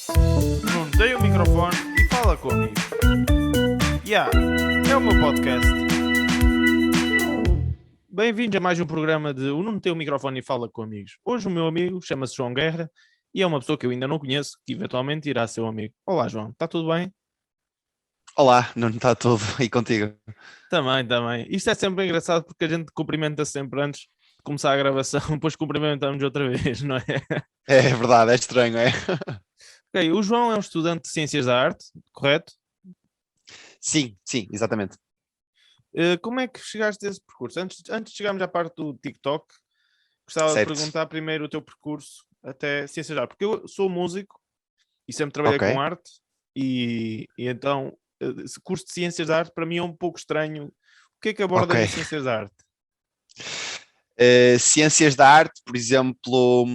Não tem o microfone e fala comigo. É o meu podcast. Bem-vindos a mais um programa de O Não Tem o Microfone e Fala com Amigos. Hoje o meu amigo chama-se João Guerra e é uma pessoa que eu ainda não conheço, que eventualmente irá ser um amigo. Olá, João, está tudo bem? Olá, não está tudo aí contigo? Também. Isto é sempre engraçado porque a gente cumprimenta sempre antes de começar a gravação, depois cumprimentamos outra vez, não é? É verdade, é estranho, é? Ok, o João é um estudante de Ciências da Arte, correto? Sim, exatamente. Como é que chegaste a esse percurso? Antes de chegarmos à parte do TikTok, gostava de Certo. perguntar primeiro o teu percurso até Ciências da Arte, porque eu sou músico e sempre trabalhei Ok. com arte, e então esse curso de Ciências da Arte para mim é um pouco estranho. O que é que Ok. abordas em Ciências da Arte? Ciências da arte, por exemplo,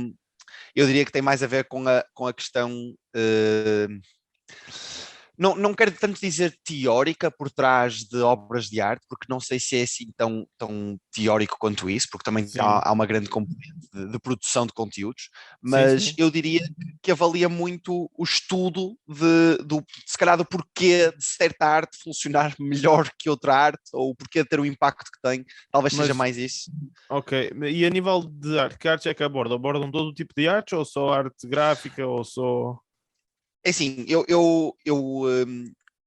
eu diria que tem mais a ver com a questão. Não quero tanto dizer teórica por trás de obras de arte, porque não sei se é assim tão teórico quanto isso, porque também Sim, há uma grande componente de produção de conteúdos, sim, mas sim. eu diria que avalia muito o estudo se calhar do porquê de certa arte funcionar melhor que outra arte, ou o porquê de ter o impacto que tem, talvez seja Mas, mais isso. ok. E a nível de arte, que artes é que abordam? Abordam todo o tipo de artes ou só arte gráfica ou só... É assim,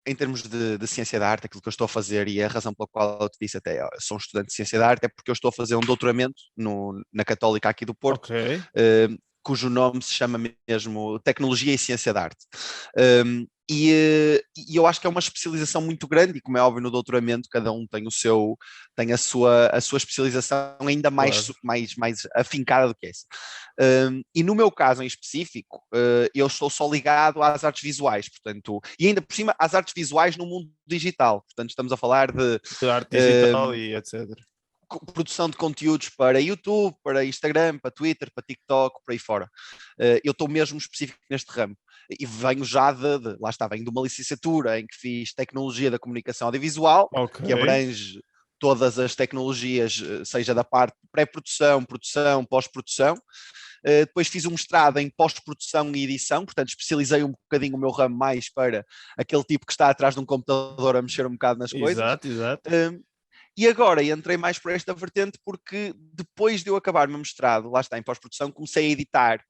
em termos de ciência da arte, aquilo que eu estou a fazer e a razão pela qual eu te disse até, ó, sou um estudante de ciência da arte, é porque eu estou a fazer um doutoramento na Católica aqui do Porto, Ok. eh, cujo nome se chama mesmo Tecnologia e Ciência da Arte. E eu acho que é uma especialização muito grande, e como é óbvio no doutoramento, cada um tem a sua especialização ainda Claro. mais afincada do que essa. E no meu caso em específico, eu estou só ligado às artes visuais, portanto, e ainda por cima às artes visuais no mundo digital. Portanto, estamos a falar de De arte digital um, e etc. produção de conteúdos para YouTube, para Instagram, para Twitter, para TikTok, por aí fora. Eu estou mesmo específico neste ramo. E venho já lá está, venho de uma licenciatura em que fiz Tecnologia da Comunicação Audiovisual, Ok. que abrange todas as tecnologias, seja da parte de pré-produção, produção, pós-produção. Depois fiz um mestrado em pós-produção e edição, portanto especializei um bocadinho o meu ramo mais para aquele tipo que está atrás de um computador a mexer um bocado nas coisas. Exato. E agora entrei mais por esta vertente porque depois de eu acabar o meu mestrado, lá está, em pós-produção, comecei a editar,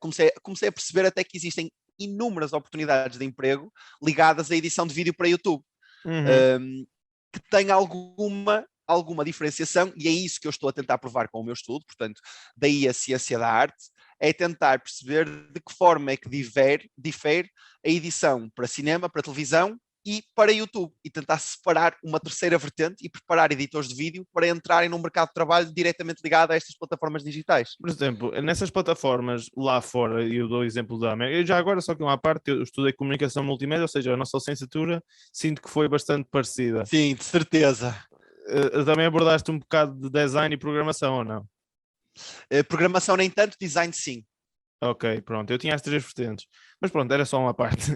comecei a perceber até que existem inúmeras oportunidades de emprego ligadas à edição de vídeo para YouTube, Uhum. um, que tem alguma diferenciação, e é isso que eu estou a tentar provar com o meu estudo, portanto, daí a ciência da arte, é tentar perceber de que forma é que difere a edição para cinema, para televisão e para YouTube, e tentar separar uma terceira vertente e preparar editores de vídeo para entrarem num mercado de trabalho diretamente ligado a estas plataformas digitais. Por exemplo, nessas plataformas lá fora, e eu dou o exemplo da América, eu já agora só que uma parte, eu estudei comunicação multimédia, ou seja, a nossa licenciatura, sinto que foi bastante parecida. Sim, de certeza. Também abordaste um bocado de design e programação, ou não? Programação nem tanto, design sim. Ok, pronto, eu tinha as três vertentes, mas pronto, era só uma parte.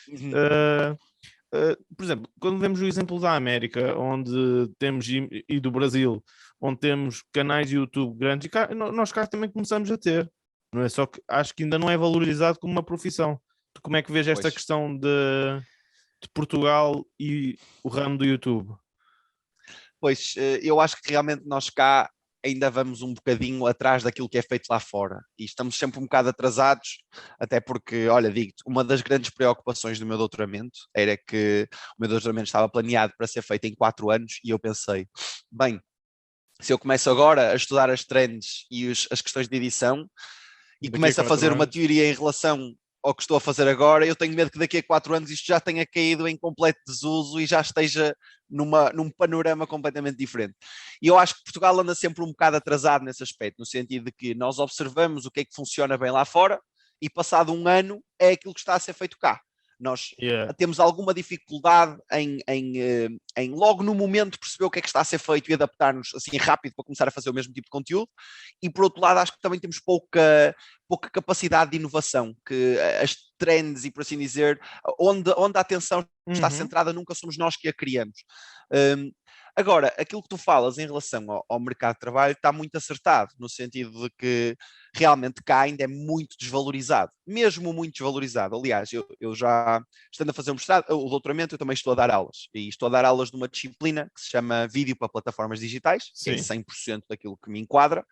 Uhum. Uh, por exemplo, quando vemos o exemplo da América, onde temos, e do Brasil, onde temos canais de YouTube grandes, e nós cá também começamos a ter, não é? Só que acho que ainda não é valorizado como uma profissão. Tu como é que vês esta Pois. questão de Portugal e o ramo do YouTube? Pois, eu acho que realmente nós cá ainda vamos um bocadinho atrás daquilo que é feito lá fora. E estamos sempre um bocado atrasados, até porque, olha, digo-te, uma das grandes preocupações do meu doutoramento era que o meu doutoramento estava planeado para ser feito em 4 anos e eu pensei, bem, se eu começo agora a estudar as trends e as questões de edição e Daqui a começo a quatro fazer uma anos? teoria em relação ao que estou a fazer agora, eu tenho medo que daqui a 4 anos isto já tenha caído em completo desuso e já esteja num panorama completamente diferente. E eu acho que Portugal anda sempre um bocado atrasado nesse aspecto, no sentido de que nós observamos o que é que funciona bem lá fora e passado um ano é aquilo que está a ser feito cá. Nós Yeah. temos alguma dificuldade em logo no momento perceber o que é que está a ser feito e adaptar-nos assim rápido para começar a fazer o mesmo tipo de conteúdo. E por outro lado, acho que também temos pouca capacidade de inovação, que as trends e por assim dizer, onde a atenção está Uhum. centrada, nunca somos nós que a criamos. Um, Agora, aquilo que tu falas em relação ao mercado de trabalho está muito acertado, no sentido de que realmente cá ainda é muito desvalorizado, mesmo muito desvalorizado. Aliás, eu já, estando a fazer o doutoramento, eu também estou a dar aulas, e estou a dar aulas numa disciplina que se chama Vídeo para Plataformas Digitais, que é 100% daquilo que me enquadra,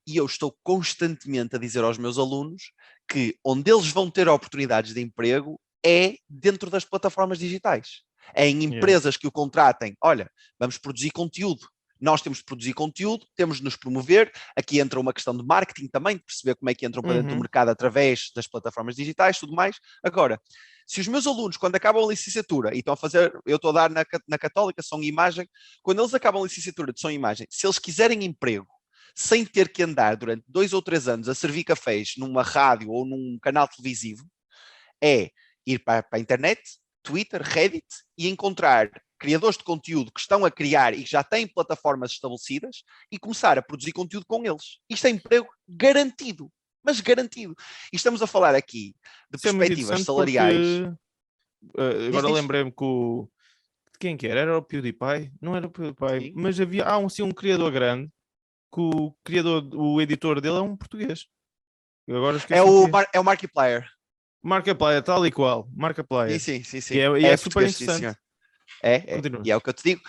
e eu estou constantemente a dizer aos meus alunos que onde eles vão ter oportunidades de emprego é dentro das plataformas digitais. É em empresas que o contratem. Olha, vamos produzir conteúdo. Nós temos de produzir conteúdo, temos de nos promover. Aqui entra uma questão de marketing também, de perceber como é que entram para dentro do mercado através das plataformas digitais, tudo mais. Agora, se os meus alunos, quando acabam a licenciatura, e estão a fazer, eu estou a dar na Católica som e imagem, quando eles acabam a licenciatura de som e imagem, se eles quiserem emprego, sem ter que andar durante 2 ou 3 anos a servir cafés numa rádio ou num canal televisivo, é ir para a internet, Twitter, Reddit, e encontrar criadores de conteúdo que estão a criar e que já têm plataformas estabelecidas e começar a produzir conteúdo com eles. Isto é emprego garantido, mas garantido. E estamos a falar aqui de perspectivas salariais. Porque, agora lembrei-me que de quem que era? Era o PewDiePie? Não era o PewDiePie, Sim. mas havia um criador grande que o editor dele é um português. Eu agora esqueci É o Markiplier. Markiplier, tal e qual. Markiplier. Sim. E é super interessante. Sim, e é o que eu te digo.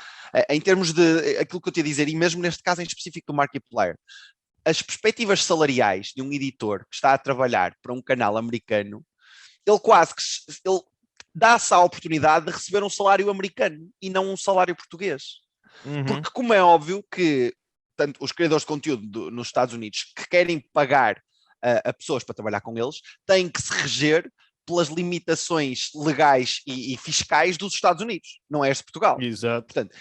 Em termos de aquilo que eu te ia dizer, e mesmo neste caso em específico do Markiplier, as perspectivas salariais de um editor que está a trabalhar para um canal americano, ele quase que ele dá-se a oportunidade de receber um salário americano e não um salário português. Porque, como é óbvio que tanto os criadores de conteúdo nos Estados Unidos que querem pagar a pessoas para trabalhar com eles, têm que se reger pelas limitações legais e fiscais dos Estados Unidos, não é este Portugal. Exato. Portanto,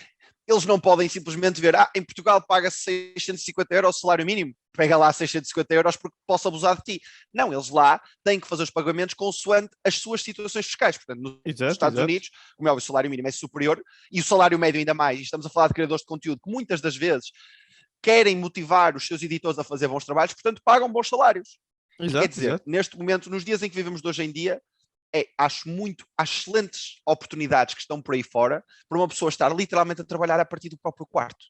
eles não podem simplesmente ver, em Portugal paga-se 650 euros o salário mínimo, pega lá 650 euros porque posso abusar de ti. Não, eles lá têm que fazer os pagamentos consoante as suas situações fiscais. Portanto, nos Estados Unidos, como é óbvio, o salário mínimo é superior e o salário médio ainda mais. E estamos a falar de criadores de conteúdo que muitas das vezes querem motivar os seus editores a fazer bons trabalhos, portanto pagam bons salários. Quer dizer, neste momento, nos dias em que vivemos de hoje em dia, acho excelentes oportunidades que estão por aí fora para uma pessoa estar literalmente a trabalhar a partir do próprio quarto.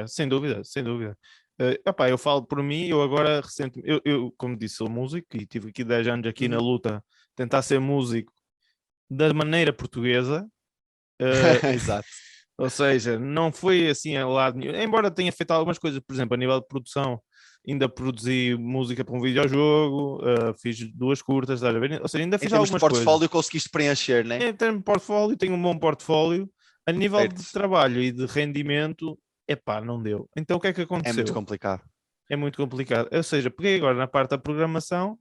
Sem dúvida, sem dúvida. Eu falo por mim, eu agora recentemente, eu como disse, sou músico e tive aqui 10 anos aqui na luta, tentar ser músico da maneira portuguesa. Exato. Ou seja, não foi assim a lado nenhum, embora tenha feito algumas coisas, por exemplo, a nível de produção, ainda produzi música para um videojogo, fiz 2 curtas, estás a ver? Ou seja, ainda fiz algumas coisas. Em termos de portfólio conseguiste preencher, né? Em termos de portfólio, tenho um bom portfólio. A nível de trabalho e de rendimento, não deu. Então o que é que aconteceu? É muito complicado. É muito complicado. Ou seja, peguei agora na parte da programação,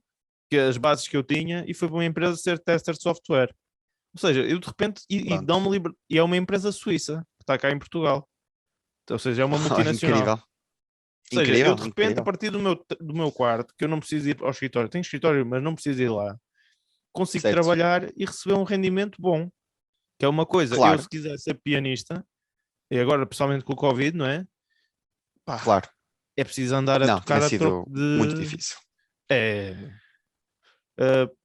que as bases que eu tinha, e fui para uma empresa ser tester de software. Ou seja, eu de repente, e é uma empresa suíça, que está cá em Portugal. Ou seja, é uma multinacional. Incrível. Ou seja, eu de repente, a partir do meu quarto, que eu não preciso ir ao escritório, tenho escritório, mas não preciso ir lá, consigo trabalhar e receber um rendimento bom. Que é uma coisa, eu se quiser ser pianista, e agora pessoalmente com o Covid, não é? Claro. É preciso andar a tocar a troco de... muito difícil.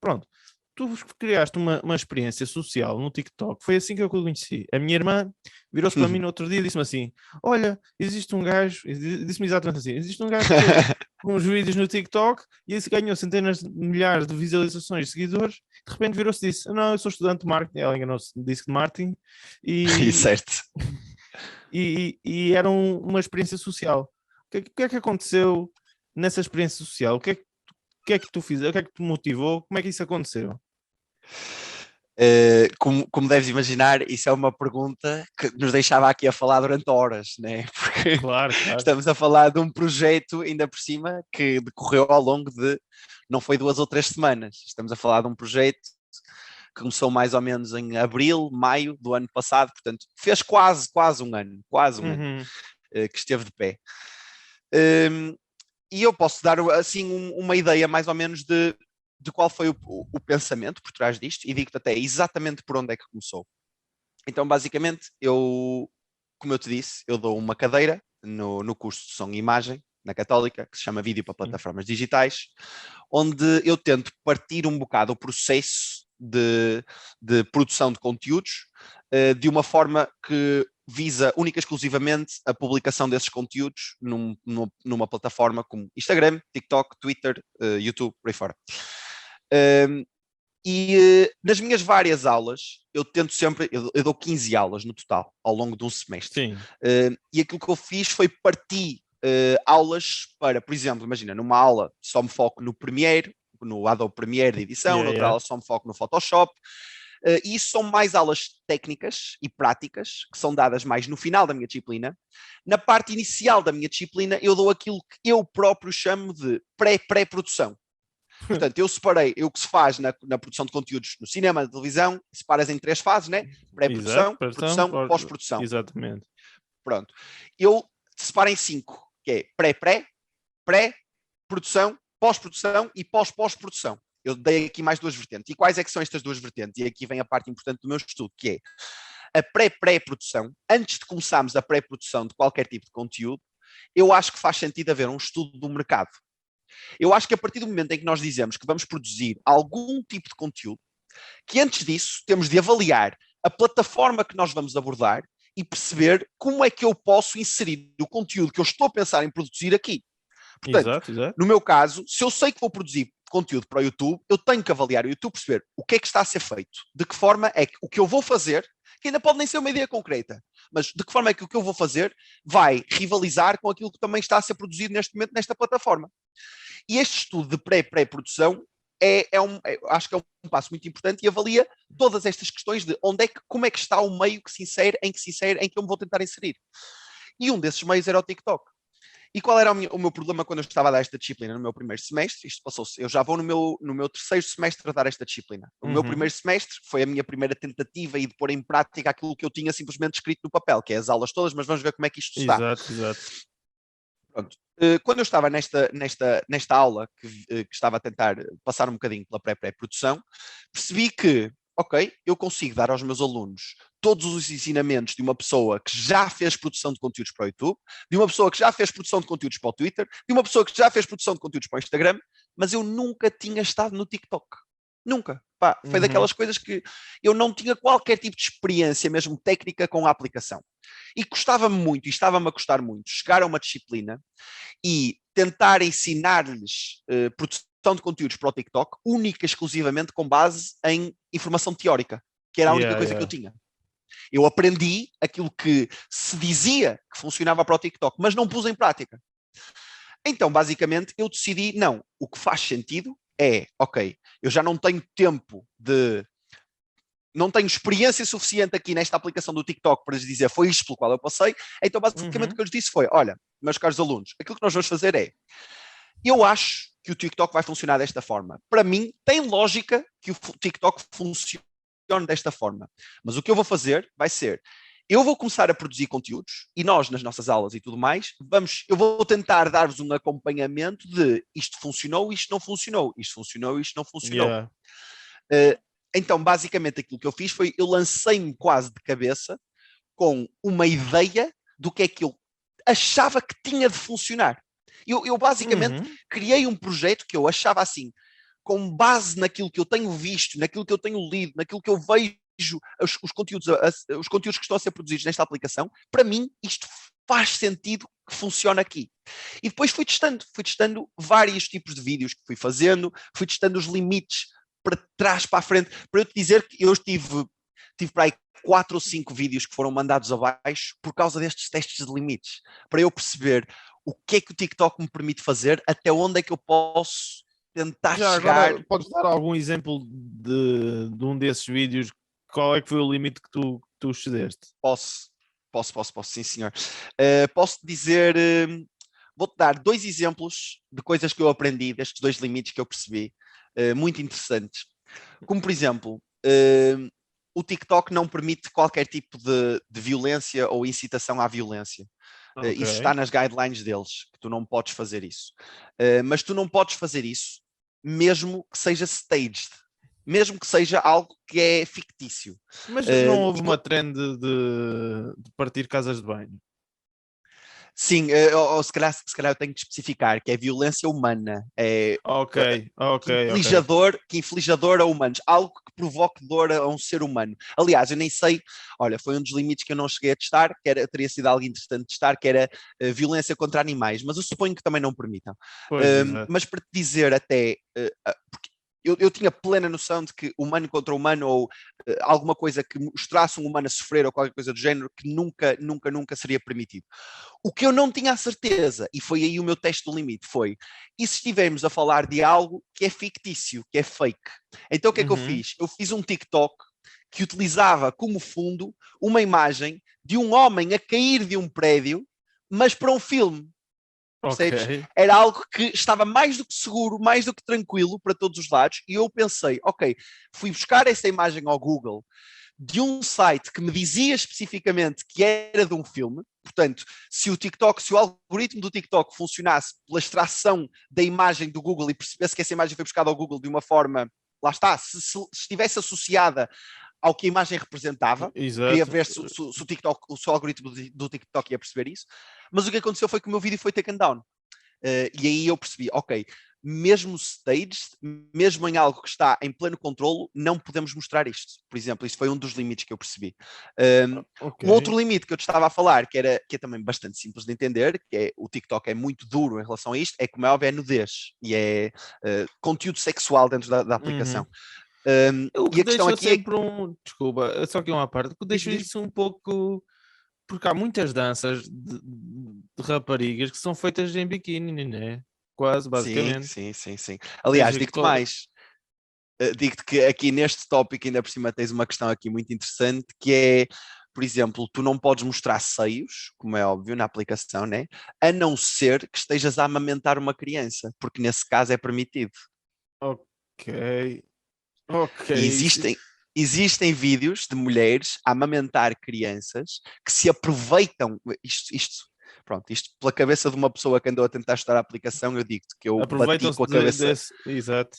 Pronto. Tu criaste uma experiência social no TikTok, foi assim que eu conheci. A minha irmã virou-se para mim no outro dia e disse-me assim: olha, existe um gajo, disse-me exatamente assim, existe um gajo com uns vídeos no TikTok e esse ganhou centenas de milhares de visualizações de seguidores, de repente virou-se e disse: não, eu sou estudante de marketing, ela enganou-se, disse de marketing, e certo. E era uma experiência social. O que é que aconteceu nessa experiência social? O que é que tu fizeste? O que é que te motivou? Como é que isso aconteceu? Como deves imaginar, isso é uma pergunta que nos deixava aqui a falar durante horas, né? Porque claro. Estamos a falar de um projeto, ainda por cima, que decorreu ao longo de, não foi 2 ou 3 semanas, estamos a falar de um projeto que começou mais ou menos em abril, maio do ano passado, portanto, fez quase um ano que esteve de pé. E eu posso dar assim uma ideia mais ou menos de qual foi o pensamento por trás disto, e digo-te até exatamente por onde é que começou. Então, basicamente, como eu te disse, eu dou uma cadeira no curso de som e imagem, na Católica, que se chama Vídeo para Plataformas Digitais, onde eu tento partir um bocado o processo de produção de conteúdos de uma forma que visa única e exclusivamente a publicação desses conteúdos numa plataforma como Instagram, TikTok, Twitter, YouTube, por aí fora. Nas minhas várias aulas, eu tento sempre, eu dou 15 aulas no total, ao longo de um semestre. E aquilo que eu fiz foi partir aulas para, por exemplo, imagina, numa aula só me foco no Premiere, no Adobe Premiere de edição, noutra aula só me foco no Photoshop. E isso são mais aulas técnicas e práticas, que são dadas mais no final da minha disciplina. Na parte inicial da minha disciplina, eu dou aquilo que eu próprio chamo de pré-produção. Portanto, eu separei o que se faz na produção de conteúdos no cinema, na televisão, separas em 3 fases, né? Pré-produção, produção, pós-produção. Exatamente. Pronto. Eu separo em 5, que é pré-pré, pré-produção, pós-produção e pós-pós-produção. Eu dei aqui mais 2 vertentes. E quais é que são estas 2 vertentes? E aqui vem a parte importante do meu estudo, que é a pré-pré-produção. Antes de começarmos a pré-produção de qualquer tipo de conteúdo, eu acho que faz sentido haver um estudo do mercado. Eu acho que a partir do momento em que nós dizemos que vamos produzir algum tipo de conteúdo, que antes disso temos de avaliar a plataforma que nós vamos abordar e perceber como é que eu posso inserir o conteúdo que eu estou a pensar em produzir aqui. Portanto, exato. No meu caso, se eu sei que vou produzir conteúdo para o YouTube, eu tenho que avaliar o YouTube, perceber o que é que está a ser feito, de que forma é que o que eu vou fazer, que ainda pode nem ser uma ideia concreta, mas de que forma é que o que eu vou fazer vai rivalizar com aquilo que também está a ser produzido neste momento nesta plataforma. E este estudo de pré-produção acho que é um passo muito importante e avalia todas estas questões de como é que está o meio que se insere, em que eu me vou tentar inserir. E um desses meios era o TikTok. E qual era o meu problema quando eu estava a dar esta disciplina no meu primeiro semestre? Isto passou-se, eu já vou no meu terceiro semestre a dar esta disciplina. O meu primeiro semestre foi a minha primeira tentativa de pôr em prática aquilo que eu tinha simplesmente escrito no papel, que é as aulas todas, mas vamos ver como é que isto está. Exato. Pronto. Quando eu estava nesta aula, que estava a tentar passar um bocadinho pela pré-produção, percebi que, ok, eu consigo dar aos meus alunos todos os ensinamentos de uma pessoa que já fez produção de conteúdos para o YouTube, de uma pessoa que já fez produção de conteúdos para o Twitter, de uma pessoa que já fez produção de conteúdos para o Instagram, mas eu nunca tinha estado no TikTok. Nunca. Foi daquelas coisas que eu não tinha qualquer tipo de experiência, mesmo técnica, com a aplicação. E custava-me muito, e estava-me a custar muito, chegar a uma disciplina e tentar ensinar-lhes produção de conteúdos para o TikTok, única e exclusivamente com base em informação teórica, que era a única coisa que eu tinha. Eu aprendi aquilo que se dizia que funcionava para o TikTok, mas não pus em prática. Então, basicamente, eu decidi, não, o que faz sentido é, ok, eu já não tenho tempo não tenho experiência suficiente aqui nesta aplicação do TikTok para lhes dizer foi isto pelo qual eu passei, então basicamente o que eu lhes disse foi, olha, meus caros alunos, aquilo que nós vamos fazer é, eu acho que o TikTok vai funcionar desta forma. Para mim, tem lógica que o TikTok funcione desta forma, mas o que eu vou fazer vai ser, eu vou começar a produzir conteúdos e nós, nas nossas aulas e tudo mais, eu vou tentar dar-vos um acompanhamento de isto funcionou, isto não funcionou, isto funcionou, isto não funcionou. Então, basicamente, aquilo que eu fiz foi, eu lancei-me quase de cabeça com uma ideia do que é que eu achava que tinha de funcionar. Eu basicamente criei um projeto que eu achava assim, com base naquilo que eu tenho visto, naquilo que eu tenho lido, naquilo que eu vejo, os conteúdos que estão a ser produzidos nesta aplicação, para mim isto faz sentido que funciona aqui. E depois fui testando vários tipos de vídeos que fui fazendo, fui testando os limites para trás, para a frente, para eu te dizer que eu tive para aí 4 ou 5 vídeos que foram mandados abaixo por causa destes testes de limites, para eu perceber o que é que o TikTok me permite fazer, até onde é que eu posso tentar chegar. Agora, podes dar algum exemplo de um desses vídeos? Qual é que foi o limite que tu excedeste? Posso, sim senhor. Posso dizer, vou-te dar 2 exemplos de coisas que eu aprendi, destes 2 limites que eu percebi, muito interessantes. Como, por exemplo, o TikTok não permite qualquer tipo de violência ou incitação à violência. Isso está nas guidelines deles, que tu não podes fazer isso. Mas tu não podes fazer isso mesmo que seja staged, mesmo que seja algo que é fictício. Mas não houve uma trend de partir casas de banho? Sim, ou se calhar eu tenho que especificar que é violência humana, é Ok, que ok, ok. inflige dor, a humanos, algo que provoque dor a um ser humano. Aliás, eu nem sei, olha, foi um dos limites que eu não cheguei a testar, teria sido algo interessante de testar, que era violência contra animais, mas eu suponho que também não permitam. Pois, exato. Mas para te dizer até, porque eu tinha plena noção de que humano contra humano ou alguma coisa que mostrasse um humano a sofrer ou qualquer coisa do género que nunca, nunca, nunca seria permitido. O que eu não tinha a certeza, e foi aí o meu teste do limite, foi, e se estivermos a falar de algo que é fictício, que é fake? Então o que é que eu Uhum. fiz? Eu fiz um TikTok que utilizava como fundo uma imagem de um homem a cair de um prédio, mas para um filme. Ok. Percebes? Era algo que estava mais do que seguro, mais do que tranquilo para todos os lados, e eu pensei, ok, fui buscar essa imagem ao Google de um site que me dizia especificamente que era de um filme. Portanto, se o algoritmo do TikTok funcionasse pela extração da imagem do Google e percebesse que essa imagem foi buscada ao Google de uma forma, lá está, se estivesse associada ao que a imagem representava, queria Exato. ver se o TikTok, o seu algoritmo do TikTok ia perceber isso, mas o que aconteceu foi que o meu vídeo foi taken down. E aí eu percebi, ok, mesmo staged, mesmo em algo que está em pleno controlo, não podemos mostrar isto. Por exemplo, isto foi um dos limites que eu percebi. Ok. Um outro limite que eu te estava a falar, que é também bastante simples de entender, que é o TikTok é muito duro em relação a isto, é como é óbvio, é nudez e é conteúdo sexual dentro da Uhum. aplicação. O E que a questão deixa aqui é, sempre um. Desculpa, só que uma parte, o que diz, deixa diz, isso um pouco. Porque há muitas danças de raparigas que são feitas em biquíni, né? Quase, sim, basicamente. sim, sim, sim. Aliás, Desde digo-te mais, digo-te que aqui neste tópico ainda por cima tens uma questão aqui muito interessante que é, por exemplo, tu não podes mostrar seios, como é óbvio na aplicação, né? A não ser que estejas a amamentar uma criança, porque nesse caso é permitido. Ok. Ok. E existem vídeos de mulheres a amamentar crianças que se aproveitam, isto pela cabeça de uma pessoa que andou a tentar estudar a aplicação, eu digo-te que eu bati Aproveitam-se com a cabeça. desse. Exato.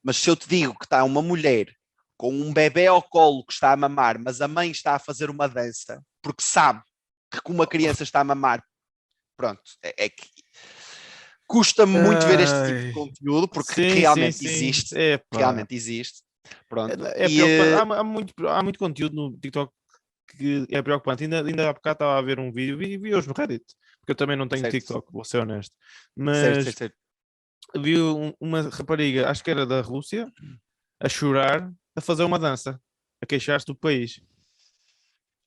Mas se eu te digo que está uma mulher com um bebê ao colo que está a mamar, mas a mãe está a fazer uma dança, porque sabe que como uma criança está a mamar, pronto, é que custa-me muito ver este tipo de Ai. conteúdo, porque Sim, sim, sim. Epá. realmente existe, pronto, É preocupante. Há muito conteúdo no TikTok que é preocupante. Ainda há bocado estava a ver um vídeo, vi hoje no Reddit, porque eu também não tenho certo, TikTok, vou ser honesto. certo, Mas certo, certo. vi uma rapariga, acho que era da Rússia, a chorar, a fazer uma dança, a queixar-se do país.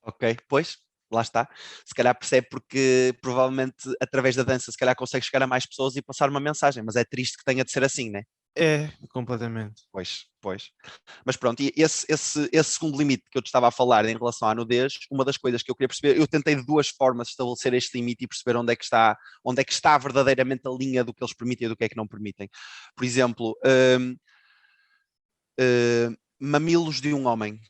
Ok, pois, lá está. Se calhar percebe porque provavelmente através da dança se calhar consegue chegar a mais pessoas e passar uma mensagem, mas é triste que tenha de ser assim, né? É, completamente. Pois, pois. Mas pronto, e esse segundo limite que eu te estava a falar em relação à nudez, uma das coisas que eu queria perceber, eu tentei de duas formas estabelecer este limite e perceber onde é que está verdadeiramente a linha do que eles permitem e do que é que não permitem. Por exemplo, mamilos de um homem.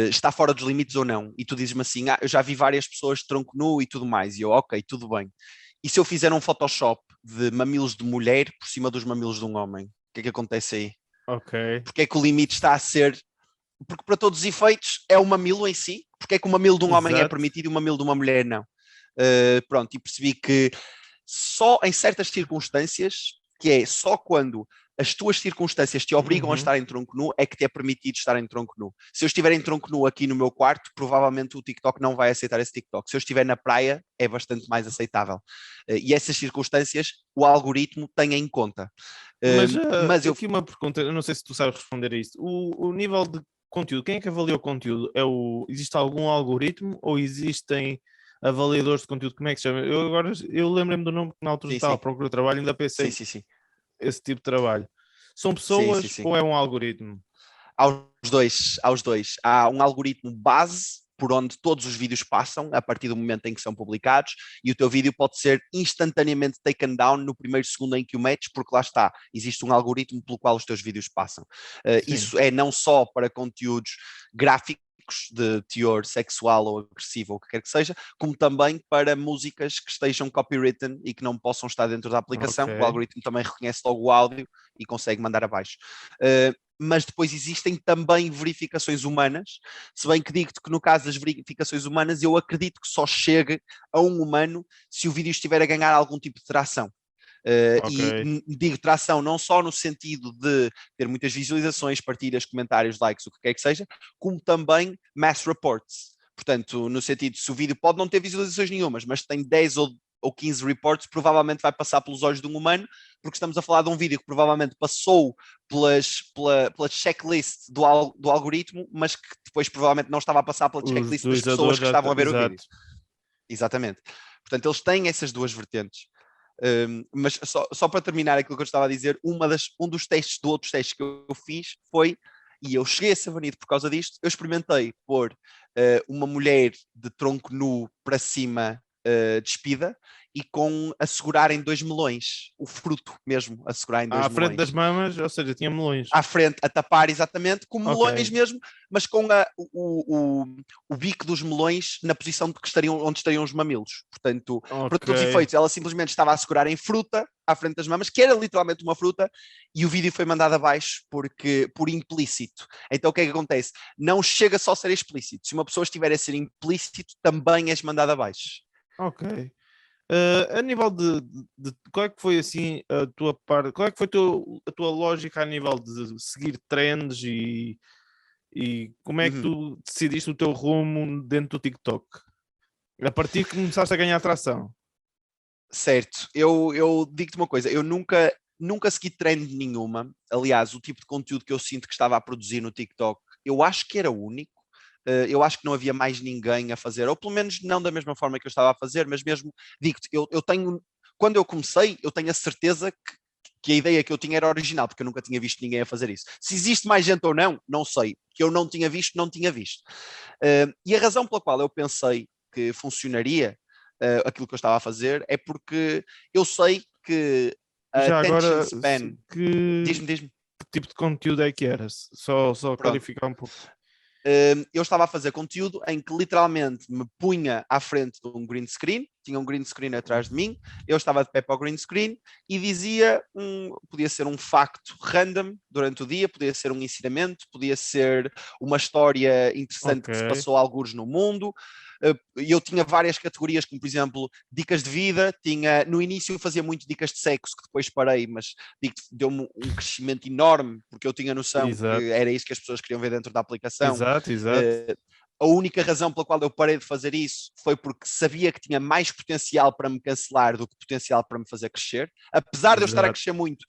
Está fora dos limites ou não? E tu dizes-me assim, eu já vi várias pessoas de tronco nu e tudo mais. E eu, ok, tudo bem. E se eu fizer um Photoshop de mamilos de mulher por cima dos mamilos de um homem? O que é que acontece aí? Ok. Porque é que o limite está a ser. Porque para todos os efeitos é o mamilo em si, porque é que o mamilo de um homem é Exato. permitido e o mamilo de uma mulher não. Pronto, e percebi que só em certas circunstâncias, que é só quando as tuas circunstâncias te obrigam a Uhum. estar em tronco nu, é que te é permitido estar em tronco nu. Se eu estiver em tronco nu aqui no meu quarto, provavelmente o TikTok não vai aceitar esse TikTok. Se eu estiver na praia, é bastante mais aceitável. E essas circunstâncias o algoritmo tem em conta. Mas Mas eu aqui uma pergunta, eu não sei se tu sabes responder a isto. O nível de conteúdo, quem é que avalia o conteúdo? Existe algum algoritmo ou existem avaliadores de conteúdo? Como é que se chama? Eu lembrei-me do nome que na altura sim, estava sim, à procura de trabalho, ainda sim, pensei sim, sim, esse tipo de trabalho. São sim, sim, pessoas sim. ou é um algoritmo? Aos dois. Há um algoritmo base por onde todos os vídeos passam a partir do momento em que são publicados e o teu vídeo pode ser instantaneamente taken down no primeiro segundo em que o metes, porque lá está, existe um algoritmo pelo qual os teus vídeos passam. Sim. Isso é não só para conteúdos gráficos de teor sexual ou agressivo ou o que quer que seja, como também para músicas que estejam copywritten e que não possam estar dentro da Ok. aplicação. O algoritmo também reconhece logo o áudio e consegue mandar abaixo. mas depois existem também verificações humanas, se bem que digo-te que no caso das verificações humanas eu acredito que só chegue a um humano se o vídeo estiver a ganhar algum tipo de tração. Ok. E digo tração não só no sentido de ter muitas visualizações, partilhas, comentários, likes, o que quer que seja, como também mass reports. Portanto, no sentido de se o vídeo pode não ter visualizações nenhumas, mas tem 10 ou 15 reports, provavelmente vai passar pelos olhos de um humano, porque estamos a falar de um vídeo que provavelmente passou pela checklist do algoritmo, mas que depois provavelmente não estava a passar pela Os checklist das pessoas utilizadores que estavam a ver o vídeo. exato. Exatamente. Portanto, eles têm essas duas vertentes. Mas só para terminar aquilo que eu estava a dizer, um dos testes, de outros testes que eu fiz foi, e eu cheguei a ser banido por causa disto, eu experimentei pôr uma mulher de tronco nu para cima despida e com a segurar em 2 melões, o fruto mesmo, a segurar em 2 À frente das melões. mamas, ou seja, tinha melões. À frente, a tapar exatamente, como Ok. melões mesmo, mas com o bico dos melões na posição de onde estariam os mamilos. Portanto, para todos os Ok. efeitos, ela simplesmente estava a segurar em fruta à frente das mamas, que era literalmente uma fruta, e o vídeo foi mandado abaixo por implícito. Então o que é que acontece? Não chega só a ser explícito. Se uma pessoa estiver a ser implícito, também és mandado abaixo. Ok. A nível qual é que foi assim a tua parte, qual é que foi a tua lógica a nível de seguir trends e como é que Uhum. tu decidiste o teu rumo dentro do TikTok? A partir que começaste a ganhar atração. Certo, eu digo-te uma coisa, eu nunca segui trend nenhuma. Aliás, o tipo de conteúdo que eu sinto que estava a produzir no TikTok, eu acho que era único. Eu acho que não havia mais ninguém a fazer, ou pelo menos não da mesma forma que eu estava a fazer, mas mesmo, digo-te, eu tenho, quando eu comecei, eu tenho a certeza que a ideia que eu tinha era original, porque eu nunca tinha visto ninguém a fazer isso. Se existe mais gente ou não, não sei. Que eu não tinha visto, não tinha visto. E a razão pela qual eu pensei que funcionaria aquilo que eu estava a fazer é porque eu sei que a Já attention agora, span. que Diz-me. tipo de conteúdo é que era? Só Pronto. clarificar um pouco. Eu estava a fazer conteúdo em que literalmente me punha à frente de um green screen, tinha um green screen atrás de mim, eu estava de pé para o green screen e dizia, podia ser um facto random durante o dia, podia ser um ensinamento, podia ser uma história interessante Ok. que se passou algures no mundo. Eu tinha várias categorias, como por exemplo dicas de vida, no início eu fazia muito dicas de sexo, que depois parei, mas deu-me um crescimento enorme, porque eu tinha noção que Exato. era isso que as pessoas queriam ver dentro da aplicação. Exato, exato. A única razão pela qual eu parei de fazer isso foi porque sabia que tinha mais potencial para me cancelar do que potencial para me fazer crescer, apesar de eu estar a Exato. crescer muito.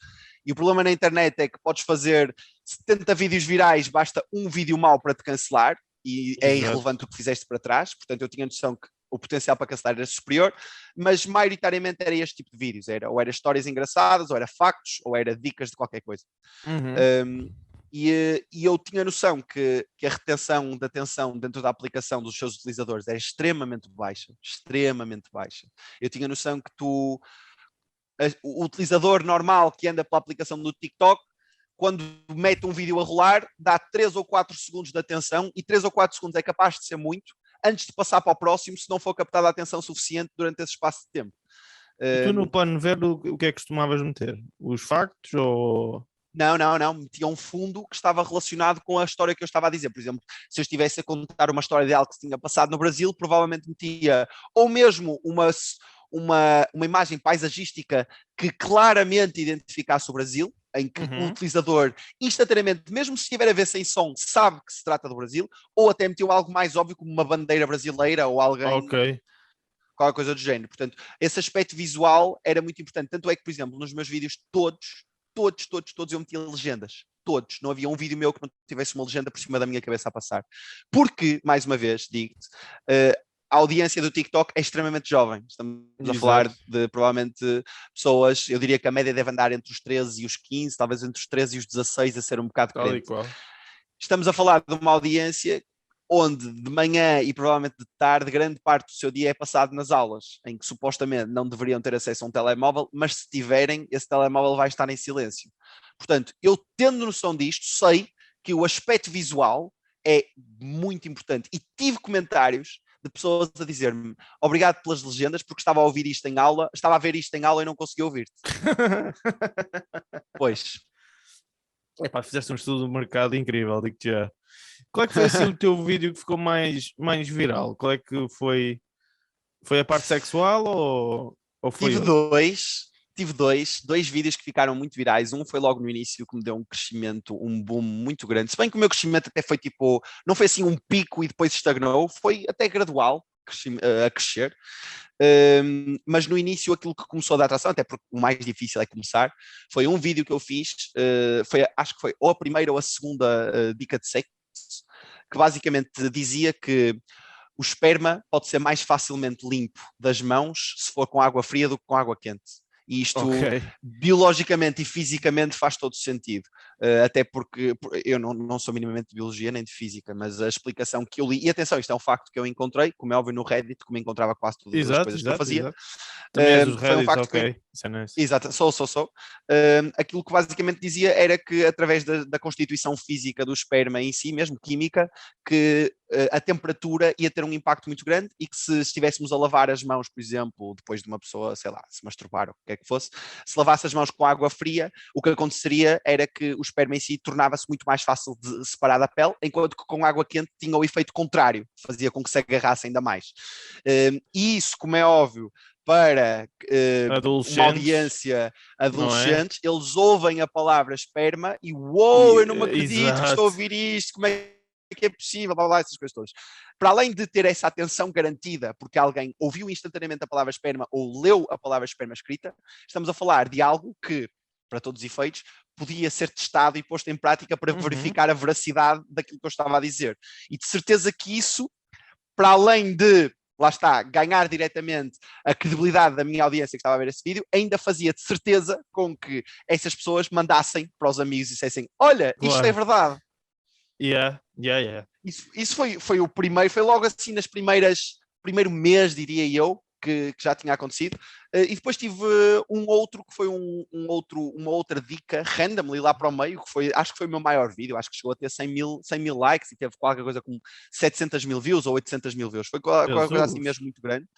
E o problema na internet é que podes fazer 70 vídeos virais, basta um vídeo mau para te cancelar, e é Exato. irrelevante o que fizeste para trás. Portanto, eu tinha noção que o potencial para cancelar era superior, mas maioritariamente era este tipo de vídeos, ou era histórias engraçadas, ou era factos, ou era dicas de qualquer coisa. Uhum. E eu tinha noção que a retenção de atenção dentro da aplicação dos seus utilizadores era extremamente baixa, extremamente baixa. Eu tinha noção que o utilizador normal que anda pela aplicação do TikTok, quando mete um vídeo a rolar, dá 3 ou 4 segundos de atenção, e 3 ou 4 segundos é capaz de ser muito, antes de passar para o próximo, se não for captada a atenção suficiente durante esse espaço de tempo. E tu no plano verde o que é que costumavas meter? Os factos ou... Não. Metia um fundo que estava relacionado com a história que eu estava a dizer. Por exemplo, se eu estivesse a contar uma história de algo que se tinha passado no Brasil, provavelmente metia ou mesmo uma imagem paisagística que claramente identificasse o Brasil, em que o Uhum. utilizador instantaneamente, mesmo se estiver a ver sem som, sabe que se trata do Brasil, ou até metiu algo mais óbvio como uma bandeira brasileira ou alguém, Ok. qualquer coisa do género. Portanto, esse aspecto visual era muito importante. Tanto é que, por exemplo, nos meus vídeos todos eu metia legendas. Todos. Não havia um vídeo meu que não tivesse uma legenda por cima da minha cabeça a passar. Porque, mais uma vez, digo-te, a audiência do TikTok é extremamente jovem. Estamos a falar Exato. de provavelmente pessoas, eu diria que a média deve andar entre os 13 e os 15, talvez entre os 13 e os 16, a ser um bocado Tal e crente. qual. Estamos a falar de uma audiência onde de manhã e provavelmente de tarde, grande parte do seu dia é passado nas aulas, em que supostamente não deveriam ter acesso a um telemóvel, mas se tiverem, esse telemóvel vai estar em silêncio. Portanto, eu tendo noção disto, sei que o aspecto visual é muito importante. E tive comentários de pessoas a dizer-me obrigado pelas legendas, porque estava a ouvir isto em aula, estava a ver isto em aula e não conseguia ouvir-te. Pois. Epá, fizeste um estudo do mercado incrível, digo-te já. Qual é que foi assim o teu vídeo que ficou mais viral? Qual é que foi? Foi a parte sexual ou foi Tive outro? dois vídeos que ficaram muito virais. Um foi logo no início que me deu um crescimento, um boom muito grande. Se bem que o meu crescimento até foi tipo, não foi assim um pico e depois estagnou, foi até gradual a crescer. Mas no início aquilo que começou a dar atração, até porque o mais difícil é começar, foi um vídeo que eu fiz, acho que foi ou a primeira ou a segunda dica de sexo, que basicamente dizia que o esperma pode ser mais facilmente limpo das mãos se for com água fria do que com água quente. E isto, Ok. biologicamente e fisicamente, faz todo sentido. Até porque eu não sou minimamente de biologia nem de física, mas a explicação que eu li, e atenção, isto é um facto que eu encontrei, como é óbvio no Reddit, como encontrava quase todas as Exato, coisas que eu exato, fazia, exato. Também és dos foi um Reddits, facto que eu. ok. Isso é nice. Exato, sou. Aquilo que basicamente dizia era que, através da constituição física do esperma em si, mesmo química, que a temperatura ia ter um impacto muito grande e que se estivéssemos a lavar as mãos, por exemplo, depois de uma pessoa, sei lá, se masturbar ou o que é que fosse, se lavasse as mãos com água fria, o que aconteceria era que o esperma em si tornava-se muito mais fácil de separar da pele, enquanto que com água quente tinha o efeito contrário, fazia com que se agarrasse ainda mais. E isso, como é óbvio, para uma Adolescentes, audiência não é? adolescente, eles ouvem a palavra esperma e uou, eu não me acredito que estou a Exato. ouvir isto, como é que é possível, blá, blá, essas coisas todas. Para além de ter essa atenção garantida, porque alguém ouviu instantaneamente a palavra esperma ou leu a palavra esperma escrita, estamos a falar de algo que, para todos os efeitos, podia ser testado e posto em prática para Uhum. verificar a veracidade daquilo que eu estava a dizer. E de certeza que isso, para além de, lá está, ganhar diretamente a credibilidade da minha audiência que estava a ver esse vídeo, ainda fazia de certeza com que essas pessoas mandassem para os amigos e dissessem: olha, isto é Claro. verdade. Yeah, yeah, yeah. Isso foi o primeiro, foi logo assim nas primeiro mês, diria eu, que já tinha acontecido. E depois tive um outro que foi uma outra dica random ali lá para o meio, que foi, acho que foi o meu maior vídeo, acho que chegou a ter 100 mil likes e teve qualquer coisa como 700 mil views ou 800 mil views. Foi qualquer coisa assim Jesus. mesmo muito grande.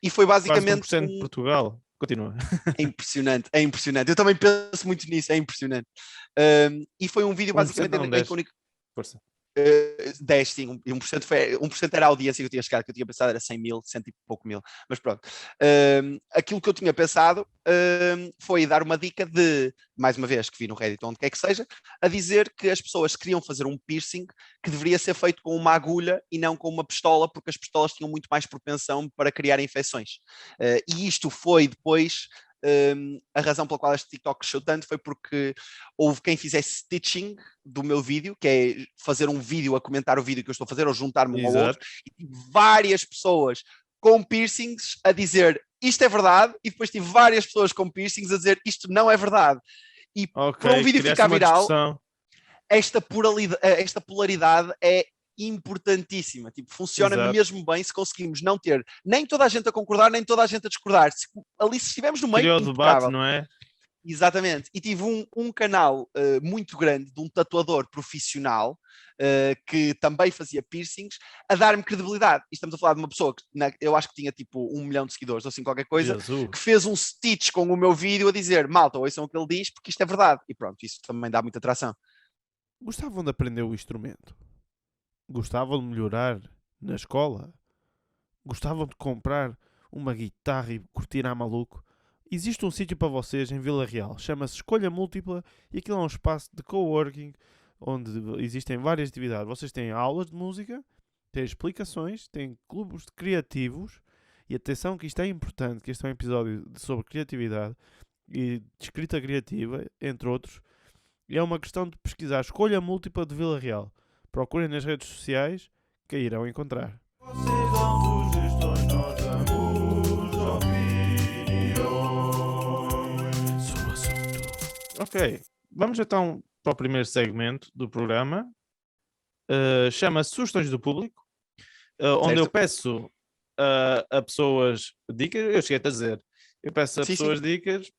E foi Quase basicamente 1% de Portugal. Continua. É impressionante, é impressionante. Eu também penso muito nisso, é impressionante. E foi um vídeo 1% basicamente não, em que 10. Força. 10, sim, 1%, 1% era a audiência que eu tinha chegado, que eu tinha pensado era 100 mil, 100 e pouco mil, mas pronto. Aquilo que eu tinha pensado foi dar uma dica de, mais uma vez, que vi no Reddit, onde quer que seja, a dizer que as pessoas queriam fazer um piercing que deveria ser feito com uma agulha e não com uma pistola, porque as pistolas tinham muito mais propensão para criar infecções. E isto foi depois a razão pela qual este TikTok cresceu tanto foi porque houve quem fizesse stitching do meu vídeo, que é fazer um vídeo a comentar o vídeo que eu estou a fazer ou juntar-me um ao outro, Exato. e tive várias pessoas com piercings a dizer isto é verdade, e depois tive várias pessoas com piercings a dizer isto não é verdade. E para um Ok. vídeo Criaste ficar uma viral, discussão. esta polaridade é importantíssima. Tipo, funciona Exato. mesmo bem se conseguimos não ter nem toda a gente a concordar, nem toda a gente a discordar. Ali, se estivermos no meio, Criou debate, impecável. não é? Exatamente. E tive um canal muito grande de um tatuador profissional que também fazia piercings a dar-me credibilidade. E estamos a falar de uma pessoa que eu acho que tinha tipo 1 milhão de seguidores ou assim qualquer coisa, que Jesus. fez um stitch com o meu vídeo a dizer malta, ouçam o que ele diz porque isto é verdade. E pronto, isso também dá muita atração. Gostavam de aprender o instrumento? Gostavam de melhorar na escola? Gostavam de comprar uma guitarra e curtir a maluco? Existe um sítio para vocês em Vila Real, chama-se Escolha Múltipla e aquilo é um espaço de coworking onde existem várias atividades. Vocês têm aulas de música, têm explicações, têm clubes criativos e atenção que isto é importante, que este é um episódio sobre criatividade e de escrita criativa, entre outros. E é uma questão de pesquisar Escolha Múltipla de Vila Real. Procurem nas redes sociais que a irão encontrar. Vocês dão sugestões, nós damos opiniões sobre o assunto. Ok. Vamos então para o primeiro segmento do programa. Chama-se Sugestões do Público, onde eu Certo? peço a pessoas dicas. Eu cheguei a dizer. Eu peço a Sim, sim. pessoas dicas.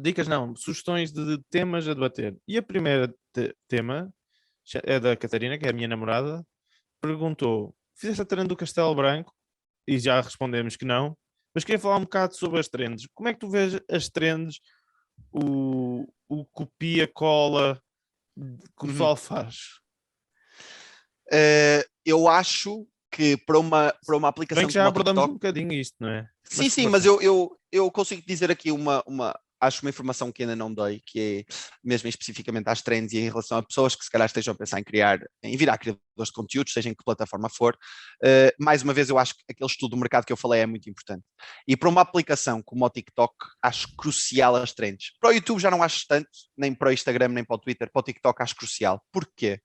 Dicas não, sugestões de temas a debater. E a primeira tema é da Catarina, que é a minha namorada. Perguntou: fizeste a trend do Castelo Branco? E já respondemos que não. Mas queria falar um bocado sobre as trends. Como é que tu vês as trends, o copia, cola que o pessoal faz. Eu acho que para uma aplicação Bem que já como o abordamos TikTok... um bocadinho isto, não é? Sim, mas eu consigo dizer aqui acho uma informação que ainda não dei, que é mesmo especificamente às trends e em relação a pessoas que se calhar estejam a pensar em virar criadores de conteúdos, seja em que plataforma for. Mais uma vez, eu acho que aquele estudo do mercado que eu falei é muito importante. E para uma aplicação como o TikTok, acho crucial as trends. Para o YouTube já não acho tanto, nem para o Instagram, nem para o Twitter. Para o TikTok acho crucial. Porquê?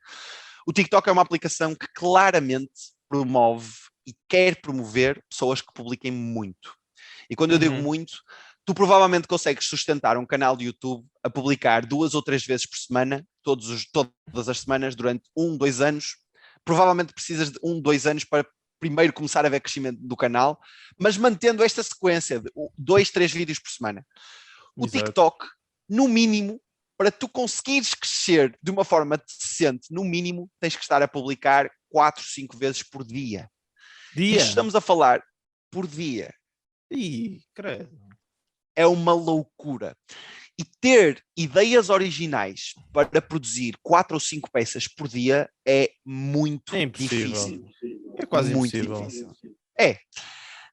O TikTok é uma aplicação que claramente promove e quer promover pessoas que publiquem muito. E quando eu digo muito, tu provavelmente consegues sustentar um canal de YouTube a publicar 2 ou 3 vezes por semana, todas as semanas, durante 1, 2 anos. Provavelmente precisas de 1, 2 anos para primeiro começar a ver crescimento do canal, mas mantendo esta sequência de 2, 3 vídeos por semana. O Exato. TikTok, no mínimo, para tu conseguires crescer de uma forma decente, no mínimo, tens que estar a publicar 4, 5 vezes por dia. Isto estamos a falar por dia. Ih, credo. É uma loucura. E ter ideias originais para produzir 4 ou 5 peças por dia é muito difícil. É quase muito impossível. difícil. É.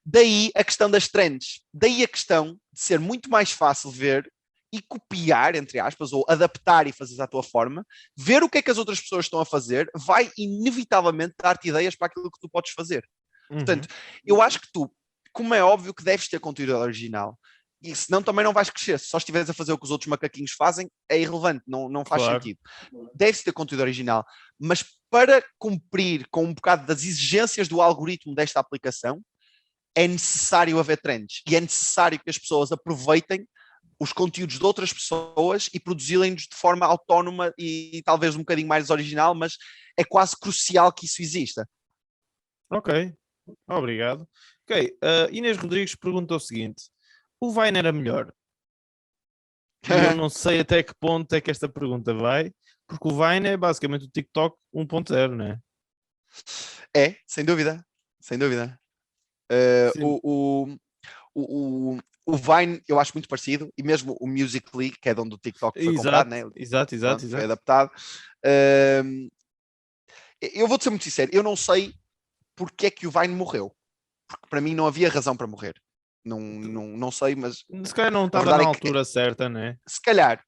Daí a questão das trends. Daí a questão de ser muito mais fácil ver e copiar, entre aspas, ou adaptar e fazer à tua forma, ver o que é que as outras pessoas estão a fazer, vai inevitavelmente dar-te ideias para aquilo que tu podes fazer. Portanto, eu acho que tu, como é óbvio que deves ter conteúdo original, e senão também não vais crescer. Se só estiveres a fazer o que os outros macaquinhos fazem, é irrelevante, não faz sentido. Deves ter conteúdo original, mas para cumprir com um bocado das exigências do algoritmo desta aplicação, é necessário haver trends e é necessário que as pessoas aproveitem os conteúdos de outras pessoas e produzi-los de forma autónoma e talvez um bocadinho mais original, mas é quase crucial que isso exista. Ok, obrigado. Ok, Inês Rodrigues pergunta o seguinte: o Vine era melhor? E eu não sei até que ponto é que esta pergunta vai, porque o Vine é basicamente o TikTok 1.0, não é? É, sem dúvida, sem dúvida. O Vine eu acho muito parecido, e mesmo o Musical.ly, que é de onde o TikTok foi comprado, né? Exato. Foi adaptado. Eu vou-te ser muito sincero, eu não sei porque é que o Vine morreu, porque para mim não havia razão para morrer. Não sei, mas se calhar não estava na altura certa, né? Se calhar,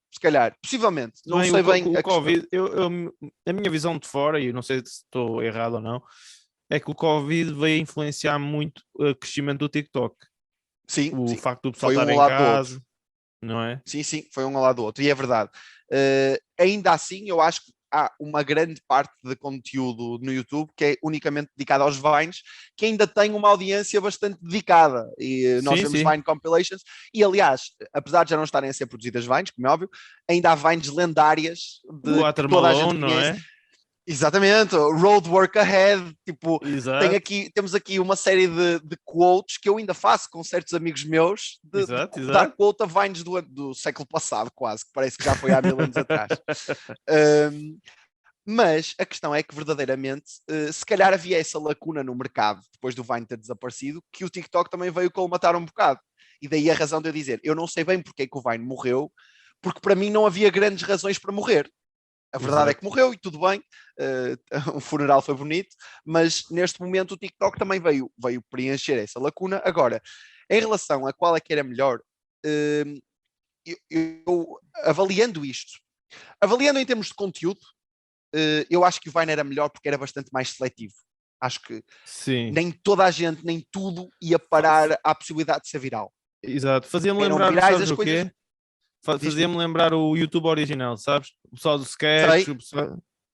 possivelmente. Não sei bem o Covid. A minha visão de fora, e não sei se estou errado ou não, é que o Covid veio influenciar muito o crescimento do TikTok. Sim, o facto do pessoal foi estar um em lado casa, do outro. Não é? Sim, foi um ao lado do outro, e é verdade. Ainda assim, eu acho que há uma grande parte de conteúdo no YouTube que é unicamente dedicado aos Vines, que ainda tem uma audiência bastante dedicada. E nós vemos Vine Compilations, e aliás, apesar de já não estarem a ser produzidas Vines, como é óbvio, ainda há Vines lendárias de que toda a gente conhece. Não é? Exatamente, Road Work Ahead, tipo, Exato. temos aqui uma série de quotes que eu ainda faço com certos amigos meus, de dar quote a Vines do século passado, quase, que parece que já foi há 1000 anos atrás. Mas a questão é que verdadeiramente, se calhar havia essa lacuna no mercado, depois do Vine ter desaparecido, que o TikTok também veio colmatar um bocado. E daí a razão de eu dizer, eu não sei bem porque é que o Vine morreu, porque para mim não havia grandes razões para morrer. A verdade é que morreu e tudo bem, o funeral foi bonito, mas neste momento o TikTok também veio preencher essa lacuna. Agora, em relação a qual é que era melhor, eu avaliando isto, avaliando em termos de conteúdo, eu acho que o Vine era melhor porque era bastante mais seletivo. Acho que nem toda a gente, nem tudo ia parar à possibilidade de ser viral. Exato, fazia-me lembrar, sabes o quê? Fazia-me lembrar o YouTube original, sabes? O pessoal do sketch,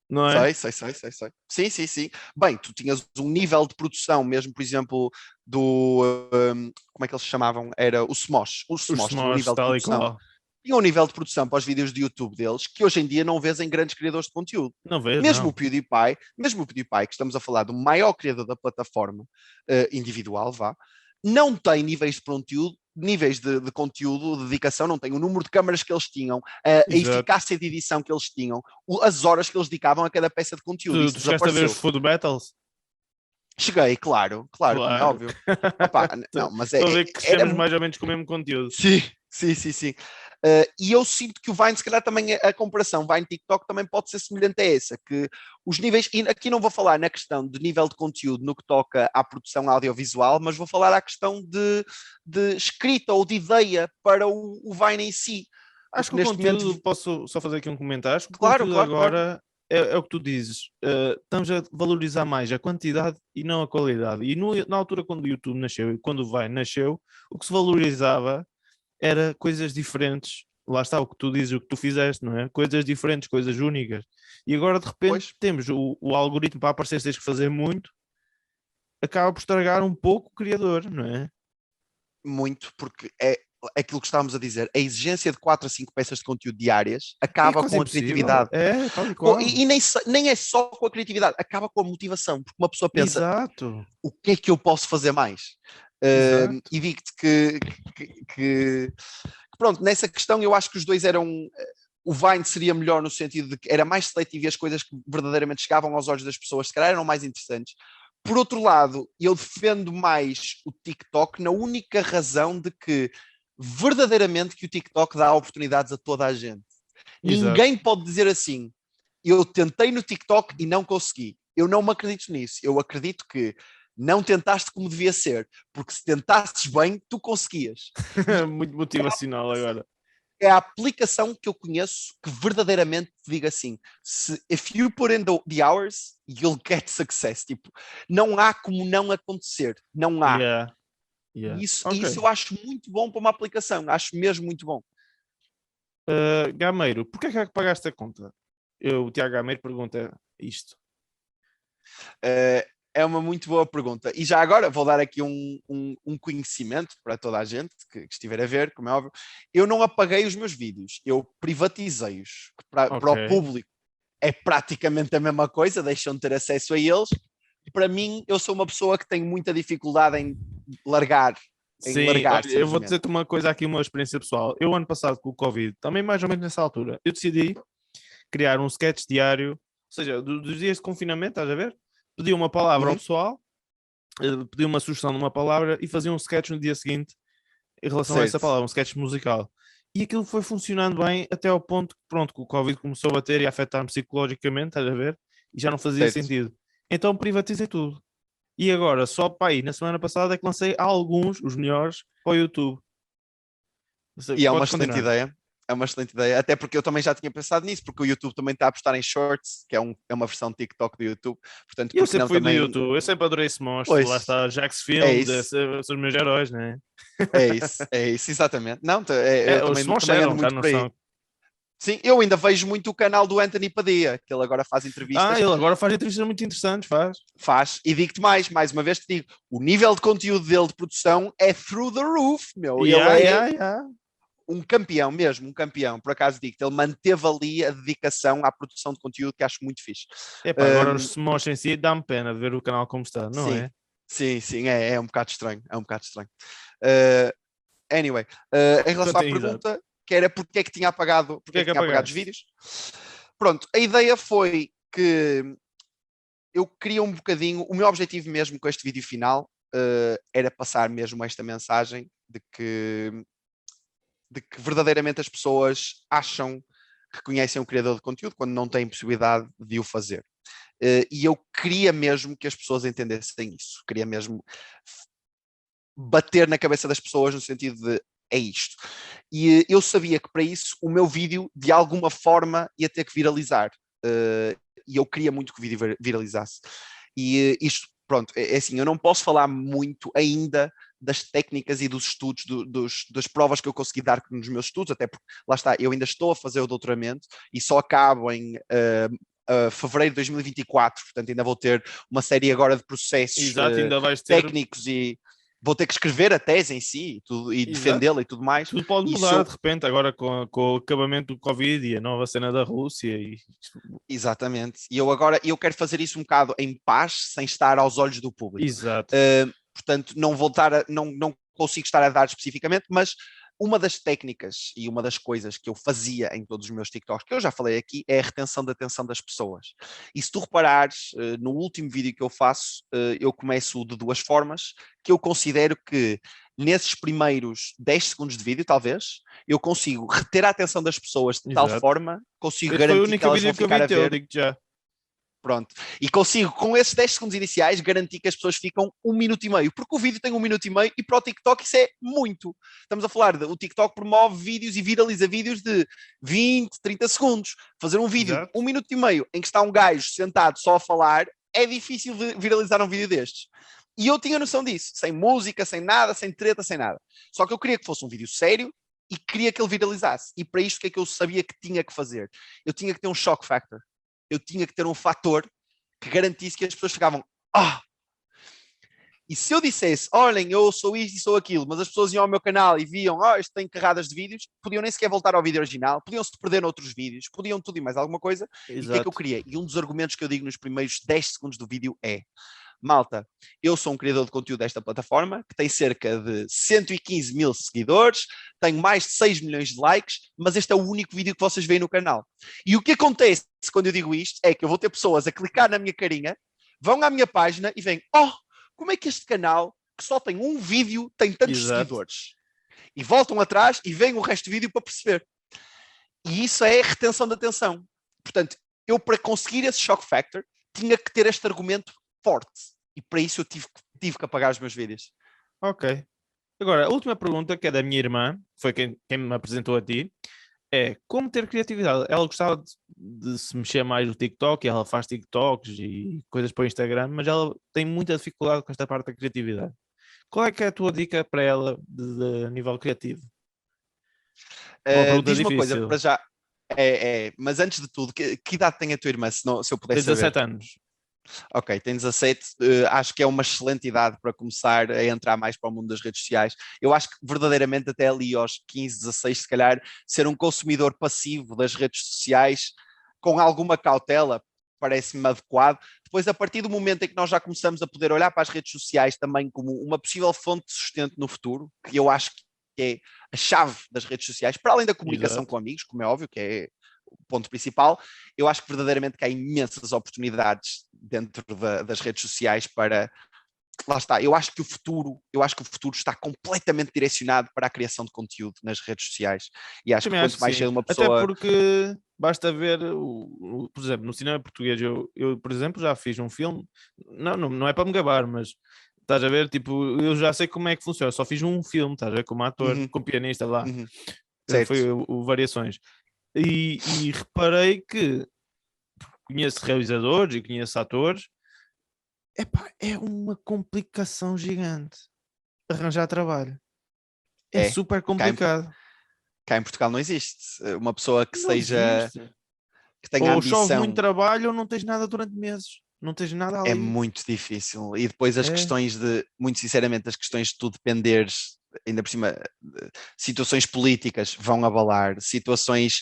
não é? Sei. Sim. Bem, tu tinhas um nível de produção, mesmo, por exemplo, do... como é que eles se chamavam? Era o Smosh. O Smosh tinha um nível de produção. Tinha um nível de produção para os vídeos de YouTube deles que hoje em dia não vês em grandes criadores de conteúdo. Não vês, mesmo o PewDiePie, que estamos a falar do maior criador da plataforma individual, não tem níveis de conteúdo, de dedicação, não tem o número de câmaras que eles tinham, a eficácia de edição que eles tinham, as horas que eles dedicavam a cada peça de conteúdo. Tu chegaste a ver os Food Battles? Cheguei, claro, como é óbvio. Opa, não, mas Estou a ver que crescemos mais ou menos com o mesmo conteúdo. Sim. E eu sinto que o Vine, se calhar também a comparação Vine-TikTok também pode ser semelhante a essa, que os níveis, e aqui não vou falar na questão de nível de conteúdo no que toca à produção audiovisual, mas vou falar à questão de escrita ou de ideia para o Vine em si. Acho que Porque o neste conteúdo, momento, posso só fazer aqui um comentário, acho que o claro, conteúdo claro, claro. agora é o que tu dizes, estamos a valorizar mais a quantidade e não a qualidade. E na altura quando o YouTube nasceu e quando o Vine nasceu, o que se valorizava era coisas diferentes. Lá está o que tu dizes, o que tu fizeste, não é? Coisas diferentes, coisas únicas. E agora de repente Pois. temos o algoritmo para aparecer, tens que fazer muito, acaba por estragar um pouco o criador, não é? Muito, porque é aquilo que estávamos a dizer, a exigência de 4 a 5 peças de conteúdo diárias É acaba quase com a impossível. criatividade. É, tal e qual. E nem é só com a criatividade, acaba com a motivação, porque uma pessoa pensa, Exato. o que é que eu posso fazer mais? Exato. E digo-te que, pronto, nessa questão eu acho que os dois eram. O Vine seria melhor no sentido de que era mais seletivo e as coisas que verdadeiramente chegavam aos olhos das pessoas, se calhar eram mais interessantes. Por outro lado, eu defendo mais o TikTok na única razão de que verdadeiramente que o TikTok dá oportunidades a toda a gente. Exato. Ninguém pode dizer assim, eu tentei no TikTok e não consegui. Eu não me acredito nisso. Eu acredito que não tentaste como devia ser, porque se tentasses bem, tu conseguias. Muito motivacional agora. É a aplicação que eu conheço que verdadeiramente te diga assim, if you put in the hours, you'll get success. Tipo, não há como não acontecer. Não há. Yeah. Yeah. Isso Ok. eu acho muito bom para uma aplicação. Acho mesmo muito bom. Gameiro, porquê é que pagaste a conta? O Tiago Gameiro pergunta isto. É uma muito boa pergunta. E já agora vou dar aqui um conhecimento para toda a gente que estiver a ver, como é óbvio. Eu não apaguei os meus vídeos, eu privatizei-os. Para o público é praticamente a mesma coisa, deixam de ter acesso a eles. Para mim, eu sou uma pessoa que tem muita dificuldade em largar. Sim, olha, eu vou dizer-te uma coisa aqui, uma experiência pessoal. Eu, ano passado, com o Covid, também mais ou menos nessa altura, eu decidi criar um sketch diário, ou seja, dos dias de confinamento, estás a ver? Pedi uma palavra ao pessoal, pedi uma sugestão de uma palavra e fazia um sketch no dia seguinte em relação a essa palavra, um sketch musical. E aquilo foi funcionando bem até ao ponto que, pronto, que o Covid começou a bater e a afetar-me psicologicamente, estás a ver? E já não fazia sentido. Então privatizei tudo. E agora, só para aí, na semana passada é que lancei alguns, os melhores, para o YouTube. E é uma excelente ideia. É uma excelente ideia, até porque eu também já tinha pensado nisso, porque o YouTube também está a apostar em Shorts, que é uma versão de TikTok do YouTube. Portanto, eu sempre fui também... do YouTube, eu sempre adorei esse monstro, lá está Jax Films, são os meus heróis, não é? É isso, exatamente. Não, eu os também ando muito por aí. Sim, eu ainda vejo muito o canal do Anthony Padilla, que ele agora faz entrevistas. Ele agora faz entrevistas muito interessantes, Faz, e digo-te mais uma vez te digo, o nível de conteúdo dele de produção é through the roof, meu. Ele é um campeão mesmo, um campeão. Por acaso digo-te, ele manteve ali a dedicação à produção de conteúdo, que acho muito fixe. Agora os Smosh em si dá-me pena de ver o canal como está, não é? Sim, é um bocado estranho, Anyway, em relação à pergunta, que era porque é que tinha apagado, os vídeos. Pronto, a ideia foi que eu queria um bocadinho, o meu objetivo mesmo com este vídeo final era passar mesmo esta mensagem de que verdadeiramente as pessoas acham que conhecem o criador de conteúdo quando não têm possibilidade de o fazer. E eu queria mesmo que as pessoas entendessem isso. Queria mesmo bater na cabeça das pessoas no sentido de é isto. E eu sabia que para isso o meu vídeo de alguma forma ia ter que viralizar. E eu queria muito que o vídeo viralizasse. E isto, pronto, é assim, eu não posso falar muito ainda das técnicas e dos estudos, das provas que eu consegui dar nos meus estudos, até porque, lá está, eu ainda estou a fazer o doutoramento e só acabo em fevereiro de 2024, portanto ainda vou ter uma série agora de processos técnicos e vou ter que escrever a tese em si e defendê-la e tudo mais. Tudo pode mudar de repente agora com o acabamento do Covid e a nova cena da Rússia. Exatamente. E eu quero fazer isso um bocado em paz, sem estar aos olhos do público. Exato. Portanto, não consigo estar a dar especificamente, mas Uma das técnicas e uma das coisas que eu fazia em todos os meus TikToks, que eu já falei aqui, é a retenção da atenção das pessoas. E se tu reparares, no último vídeo que eu faço, eu começo de duas formas, que eu considero que nesses primeiros 10 segundos de vídeo, talvez, eu consigo reter a atenção das pessoas de tal Exato. forma, consigo Esse foi o garantir que único elas vão vídeo que eu ficar vi a teu, ver. digo já. Pronto. E consigo, com esses 10 segundos iniciais, garantir que as pessoas ficam 1 minuto e meio, porque o vídeo tem 1 minuto e meio e para o TikTok isso é muito. Estamos a falar o TikTok promove vídeos e viraliza vídeos de 20, 30 segundos. Fazer um vídeo Exato. de 1 minuto e meio em que está um gajo sentado só a falar, é difícil viralizar um vídeo destes. E eu tinha noção disso, sem música, sem nada, sem treta, sem nada. Só que eu queria que fosse um vídeo sério e queria que ele viralizasse. E para isto o que é que eu sabia que tinha que fazer? Eu tinha que ter um shock factor. Eu tinha que ter um fator que garantisse que as pessoas ficavam E se eu dissesse, olhem, eu sou isto e sou aquilo, mas as pessoas iam ao meu canal e viam, isto tem carradas de vídeos, podiam nem sequer voltar ao vídeo original, podiam se perder noutros vídeos, podiam tudo e mais alguma coisa. Exato. E o que é que eu queria? E um dos argumentos que eu digo nos primeiros 10 segundos do vídeo é: malta, eu sou um criador de conteúdo desta plataforma, que tem cerca de 115 mil seguidores, tenho mais de 6 milhões de likes, mas este é o único vídeo que vocês veem no canal. E o que acontece quando eu digo isto é que eu vou ter pessoas a clicar na minha carinha, vão à minha página e veem, como é que este canal, que só tem um vídeo, tem tantos Exato. seguidores? E voltam atrás e veem o resto do vídeo para perceber. E isso é retenção de atenção. Portanto, eu para conseguir esse shock factor, tinha que ter este argumento forte. E para isso eu tive que apagar os meus vídeos. Ok. Agora, a última pergunta, que é da minha irmã, foi quem me apresentou a ti, é como ter criatividade. Ela gostava de se mexer mais no TikTok, ela faz TikToks e coisas para o Instagram, mas ela tem muita dificuldade com esta parte da criatividade. Qual é que é a tua dica para ela de nível criativo? Uma pergunta Diz-me uma difícil. coisa, para já. Mas antes de tudo, que idade tem a tua irmã, se eu pudesse Tem saber? 17 anos. Ok, tem 17, acho que é uma excelente idade para começar a entrar mais para o mundo das redes sociais. Eu acho que verdadeiramente até ali aos 15, 16, se calhar, ser um consumidor passivo das redes sociais com alguma cautela parece-me adequado. Depois, a partir do momento em que nós já começamos a poder olhar para as redes sociais também como uma possível fonte de sustento no futuro, que eu acho que é a chave das redes sociais, para além da comunicação Exato. com amigos, como é óbvio, que é o ponto principal, eu acho que verdadeiramente que há imensas oportunidades dentro das redes sociais para... Lá está, eu acho que o futuro está completamente direcionado para a criação de conteúdo nas redes sociais. E acho Também que acho quanto que mais sim. cedo uma Até pessoa... porque basta ver, por exemplo, no cinema português, eu, por exemplo, já fiz um filme, não é para me gabar, mas estás a ver, tipo, eu já sei como é que funciona, só fiz um filme, estás a ver, como ator, Uhum. como pianista lá, Certo. foi o Variações. E reparei que conheço realizadores e conheço atores, é uma complicação gigante arranjar trabalho. É É. super complicado. Cá em Portugal não existe uma pessoa que Não seja... existe. que tenha Ou chove ambição. muito trabalho ou não tens nada durante meses. Não tens nada ali. É muito difícil. E depois as É. questões muito sinceramente, as questões de tu dependeres, ainda por cima, situações políticas vão abalar, situações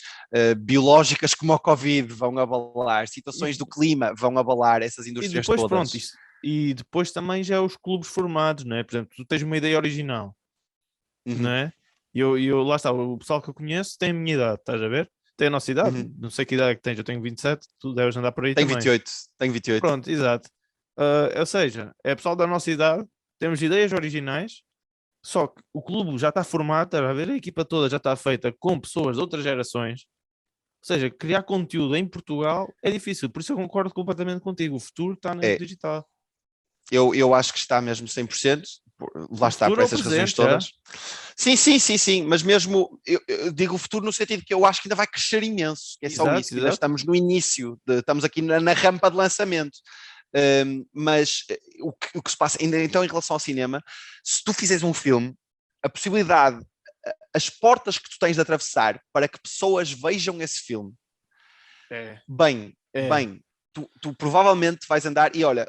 biológicas como a Covid vão abalar, situações do clima vão abalar essas E indústrias depois, todas. pronto, e depois também já os clubes formados, não é? Por exemplo, tu tens uma ideia original, não é? E eu, lá está, o pessoal que eu conheço tem a minha idade, estás a ver? Tem a nossa idade, não sei que idade é que tens, eu tenho 27, tu deves andar por aí Tenho também. 28, tenho 28. Pronto, exato. Ou seja, é pessoal da nossa idade, temos ideias originais, só que o clube já está formado, estás a ver? A equipa toda já está feita com pessoas de outras gerações. Ou seja, criar conteúdo em Portugal é difícil, por isso eu concordo completamente contigo. O futuro está no digital. Eu acho que está mesmo 100%, lá está, por essas razões todas. Sim, mas mesmo, eu digo o futuro no sentido que eu acho que ainda vai crescer imenso, é só isso, ainda estamos no início, estamos aqui na rampa de lançamento. Mas o que se passa, ainda então em relação ao cinema, se tu fizeres um filme, a possibilidade, as portas que tu tens de atravessar para que pessoas vejam esse filme, bem, tu provavelmente vais andar, e olha,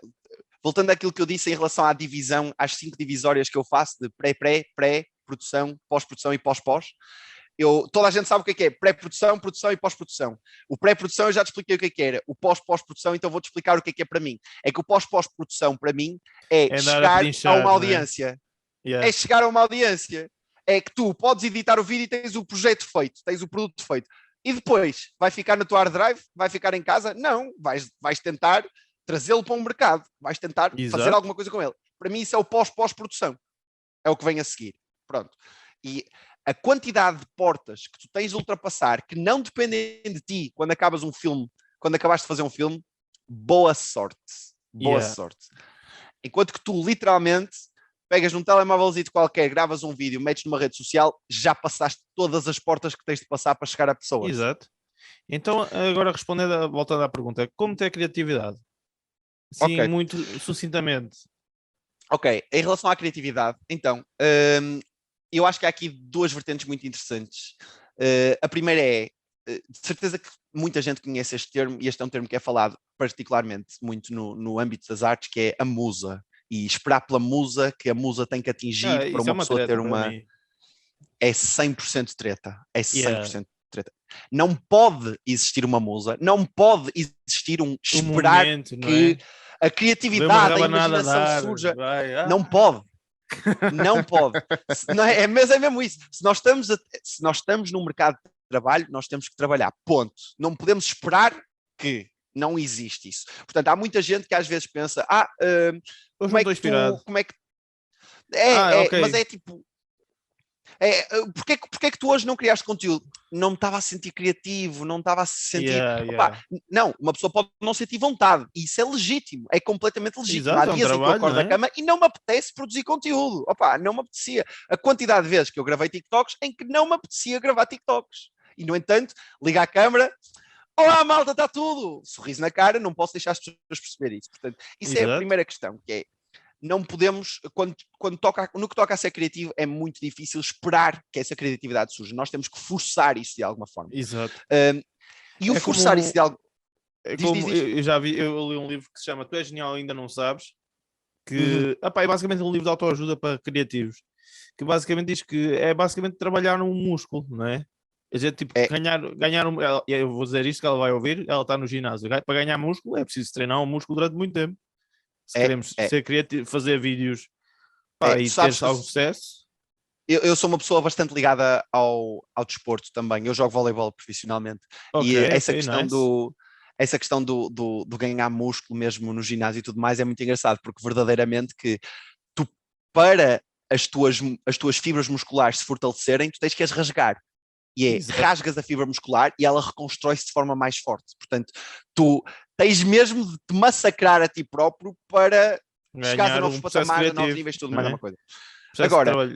voltando àquilo que eu disse em relação à divisão, às 5 divisórias que eu faço de pré-produção, pós-produção e pós-pós, toda a gente sabe o que é pré-produção, produção e pós-produção. O pré-produção eu já te expliquei o que era. O pós-produção, então vou-te explicar o que é para mim. É que o pós-produção para mim é chegar a uma audiência. É chegar a uma audiência. é que tu podes editar o vídeo e tens o projeto feito, tens o produto feito. E depois, vai ficar no teu hard drive? Vai ficar em casa? Não, vais tentar trazê-lo para um mercado, vais tentar fazer alguma coisa com ele. Para mim isso é o pós-produção, é o que vem a seguir. Pronto. E a quantidade de portas que tu tens de ultrapassar, que não dependem de ti quando acabas um filme, quando acabaste de fazer um filme, boa sorte. Boa sorte. Enquanto que tu literalmente pegas num telemóvelzinho qualquer, gravas um vídeo, metes numa rede social, já passaste todas as portas que tens de passar para chegar a pessoas. Exato. Então, agora respondendo, voltando à pergunta, como ter criatividade? Sim, muito sucintamente. Ok, em relação à criatividade, então, eu acho que há aqui duas vertentes muito interessantes. A primeira é, de certeza que muita gente conhece este termo, e este é um termo que é falado particularmente muito no âmbito das artes, que é a musa. E esperar pela musa, que a musa tem que atingir para uma pessoa ter uma... É 100% treta. É 100% treta. Não pode existir uma musa, não pode existir um esperar momento, que a criatividade, a imaginação surja. Não pode. Não pode. Não é mesmo isso. Se nós estamos no mercado de trabalho, nós temos que trabalhar. Ponto. Não podemos esperar que não existe isso. Portanto, há muita gente que às vezes pensa, como é que okay. Mas é tipo, porque é que tu hoje não criaste conteúdo? Não me estava a sentir criativo, não estava a sentir... Não, uma pessoa pode não sentir vontade, e isso é legítimo, é completamente legítimo. Exato, há dias em que eu acordo da cama e não me apetece produzir conteúdo. Não me apetecia. A quantidade de vezes que eu gravei TikToks em que não me apetecia gravar TikToks. E, no entanto, liga a câmera, olá malta, está tudo! Sorriso na cara, não posso deixar as pessoas perceber isso. Portanto, isso é a primeira questão, que é, não podemos, no que toca a ser criativo, é muito difícil esperar que essa criatividade surja. Nós temos que forçar isso de alguma forma. Exato. E o forçar isso de algo... Eu já vi, eu li um livro que se chama Tu és genial, ainda não sabes, que é basicamente um livro de autoajuda para criativos, que basicamente diz que é basicamente trabalhar um músculo, não é? A gente, tipo, ganhar um... Eu vou dizer isto que ela vai ouvir, ela está no ginásio. Para ganhar músculo é preciso treinar um músculo durante muito tempo. Se queremos ser criativos, fazer vídeos e ter algum sucesso. Eu sou uma pessoa bastante ligada ao desporto também. Eu jogo voleibol profissionalmente. E essa questão do ganhar músculo mesmo no ginásio e tudo mais é muito engraçado, porque verdadeiramente que tu, para as tuas fibras musculares se fortalecerem, tu tens que as rasgar. E rasgas a fibra muscular e ela reconstrói-se de forma mais forte. Portanto, tu tens mesmo de te massacrar a ti próprio para chegares a novos patamares, a novos níveis, tudo mais uma coisa. Agora,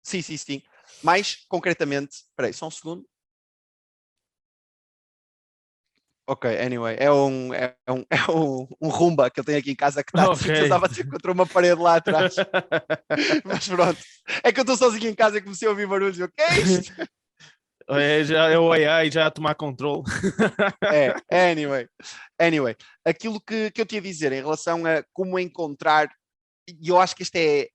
sim. Mais concretamente, espera aí, só um segundo. Ok, anyway, é um rumba que eu tenho aqui em casa que está a bater contra uma parede lá atrás. Mas pronto, é que eu estou sozinho em casa e comecei a ouvir barulhos. O que é isto? É o AI já a tomar controle. Anyway, aquilo que eu te ia dizer em relação a como encontrar, e eu acho que esta é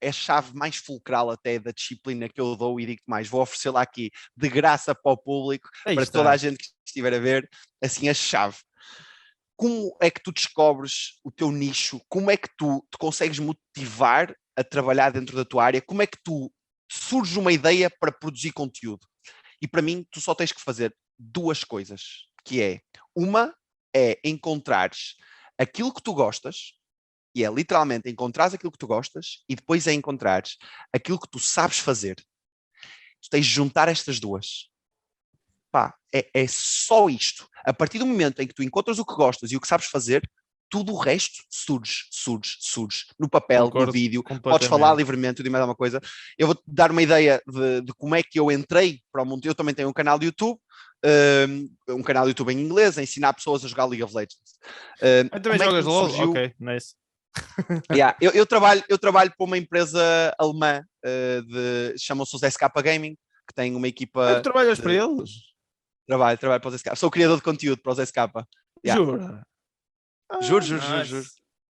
a chave mais fulcral até da disciplina que eu dou, e digo mais, vou oferecê-la aqui de graça para o público, para toda a gente que estiver a ver, assim, a chave. Como é que tu descobres o teu nicho? Como é que tu te consegues motivar a trabalhar dentro da tua área? Como é que tu surge uma ideia para produzir conteúdo? E para mim, tu só tens que fazer duas coisas, que é, uma é encontrares aquilo que tu gostas, e é literalmente encontrares aquilo que tu gostas, e depois é encontrares aquilo que tu sabes fazer. Tu tens de juntar estas duas. É só isto. A partir do momento em que tu encontras o que gostas e o que sabes fazer, tudo o resto surge. No papel, no vídeo, podes falar livremente, tudo e mais alguma coisa. Eu vou-te dar uma ideia de como é que eu entrei para o mundo. Eu também tenho um canal de YouTube, um canal de YouTube em inglês, a ensinar pessoas a jogar League of Legends. Também jogas LOL? Ok, nice. Eu trabalho para uma empresa alemã, chamam-se os SK Gaming, que tem uma equipa... Tu trabalhas para eles? Trabalho para os SK. Sou criador de conteúdo para os SK. Jura? Juro.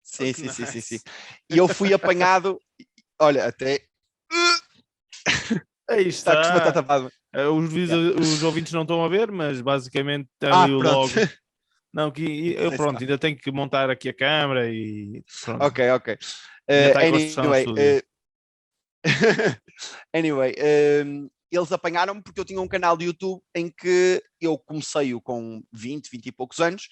Sim. E eu fui apanhado, olha, até... Aí está. Os ouvintes não estão a ver, mas basicamente ali o logo. Não, pronto, ainda tenho que montar aqui a câmera e pronto. Ok. Anyway, eles apanharam-me porque eu tinha um canal de YouTube em que eu comecei-o com 20 e poucos anos,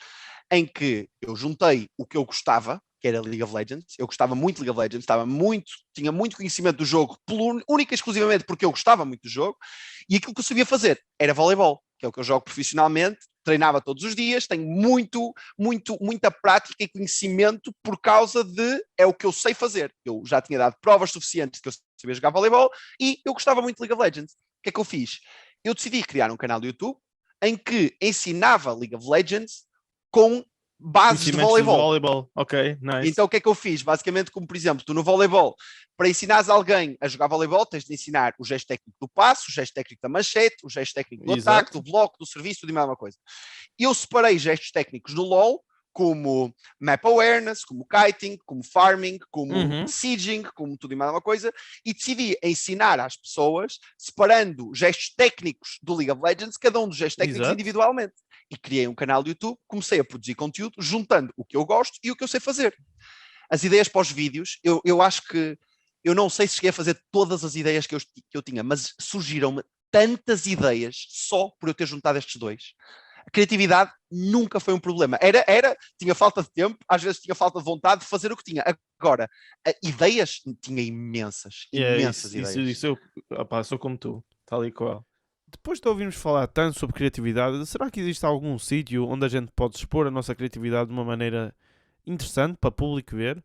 em que eu juntei o que eu gostava, que era League of Legends. Eu gostava muito de League of Legends, tinha muito conhecimento do jogo, única e exclusivamente porque eu gostava muito do jogo, e aquilo que eu sabia fazer era voleibol, que é o que eu jogo profissionalmente, treinava todos os dias, tenho muita prática e conhecimento por causa de, é o que eu sei fazer. Eu já tinha dado provas suficientes de que eu sabia jogar voleibol e eu gostava muito de League of Legends. O que é que eu fiz? Eu decidi criar um canal do YouTube em que ensinava League of Legends com bases de voleibol. Ok, nice. Então o que é que eu fiz? Basicamente, como por exemplo, tu no voleibol, para ensinares alguém a jogar voleibol, tens de ensinar o gesto técnico do passo, o gesto técnico da manchete, o gesto técnico do ataque, do bloco, do serviço, tudo e mais uma coisa. Eu separei gestos técnicos no LoL, como map awareness, como kiting, como farming, como sieging, como tudo e mais uma coisa, e decidi ensinar às pessoas, separando gestos técnicos do League of Legends, cada um dos gestos técnicos individualmente. E criei um canal de YouTube, comecei a produzir conteúdo, juntando o que eu gosto e o que eu sei fazer. As ideias para os vídeos, eu acho que, eu não sei se cheguei a fazer todas as ideias que eu tinha, mas surgiram-me tantas ideias só por eu ter juntado estes dois. A criatividade nunca foi um problema. Tinha falta de tempo, às vezes tinha falta de vontade de fazer o que tinha. Agora, ideias, tinha imensas ideias. Isso eu sou como tu, tal e qual. Depois de ouvirmos falar tanto sobre criatividade, será que existe algum sítio onde a gente pode expor a nossa criatividade de uma maneira interessante para o público ver?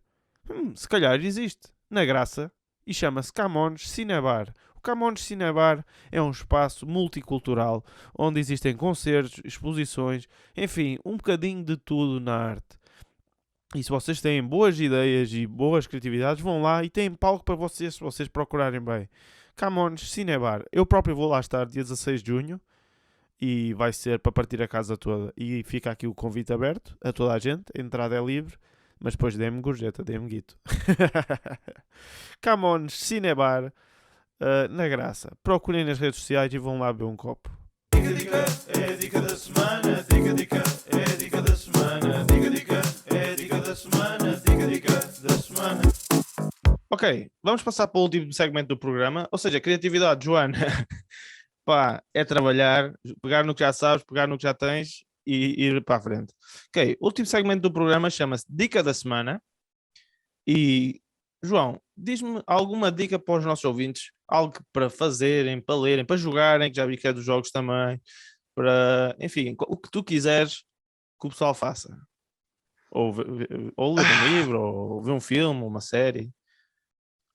Se calhar existe, na Graça, e chama-se Camões Cinebar. O Camões Cinebar é um espaço multicultural onde existem concertos, exposições, enfim, um bocadinho de tudo na arte. E se vocês têm boas ideias e boas criatividades, vão lá e têm palco para vocês, se vocês procurarem bem. Camões Cinebar. Eu próprio vou lá estar dia 16 de junho e vai ser para partir a casa toda. E fica aqui o convite aberto a toda a gente. A entrada é livre, mas depois dê-me gorjeta, dê-me guito. Camões Cinebar, na Graça. Procurem nas redes sociais e vão lá beber um copo. Dica, é a dica da semana. Dica, é a dica da semana. Dica, é a dica da semana. Dica da semana. Ok, vamos passar para o último segmento do programa, ou seja, criatividade, Joana. Pá, é trabalhar, pegar no que já sabes, pegar no que já tens e ir para a frente. Ok, o último segmento do programa chama-se Dica da Semana. E, João, diz-me alguma dica para os nossos ouvintes, algo para fazerem, para lerem, para jogarem, que já vi que é dos jogos também, para, enfim, o que tu quiseres que o pessoal faça. Ou ler um livro, ou ver um filme, uma série.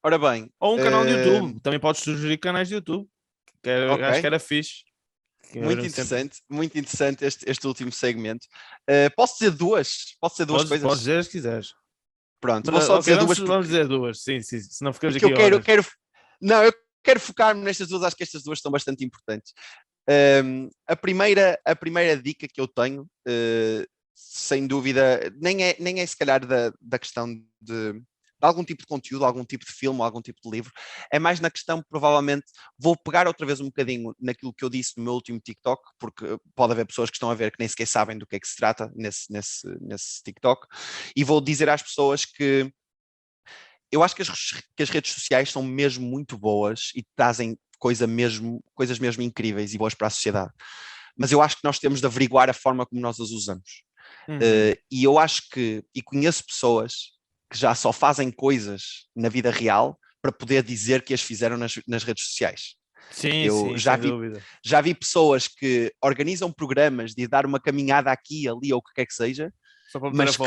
Ora bem. Ou um canal de YouTube. Também podes sugerir canais de YouTube. Acho que era fixe. Muito interessante este último segmento. Posso dizer duas? Posso dizer duas coisas? Podes dizer se quiseres. Pronto, vou só dizer duas. Vamos dizer duas, sim. Se não ficamos aqui eu eu quero focar-me nestas duas, acho que estas duas são bastante importantes. A primeira dica que eu tenho, sem dúvida, nem é se calhar da questão de algum tipo de conteúdo, algum tipo de filme, algum tipo de livro, é mais na questão, provavelmente, vou pegar outra vez um bocadinho naquilo que eu disse no meu último TikTok, porque pode haver pessoas que estão a ver que nem sequer sabem do que é que se trata nesse TikTok, e vou dizer às pessoas que eu acho que as redes sociais são mesmo muito boas e trazem coisas mesmo incríveis e boas para a sociedade, mas eu acho que nós temos de averiguar a forma como nós as usamos. E eu acho que, e conheço pessoas que já só fazem coisas na vida real para poder dizer que as fizeram nas redes sociais. Sim, já vi pessoas que organizam programas de dar uma caminhada aqui, ali ou o que quer que seja, mas que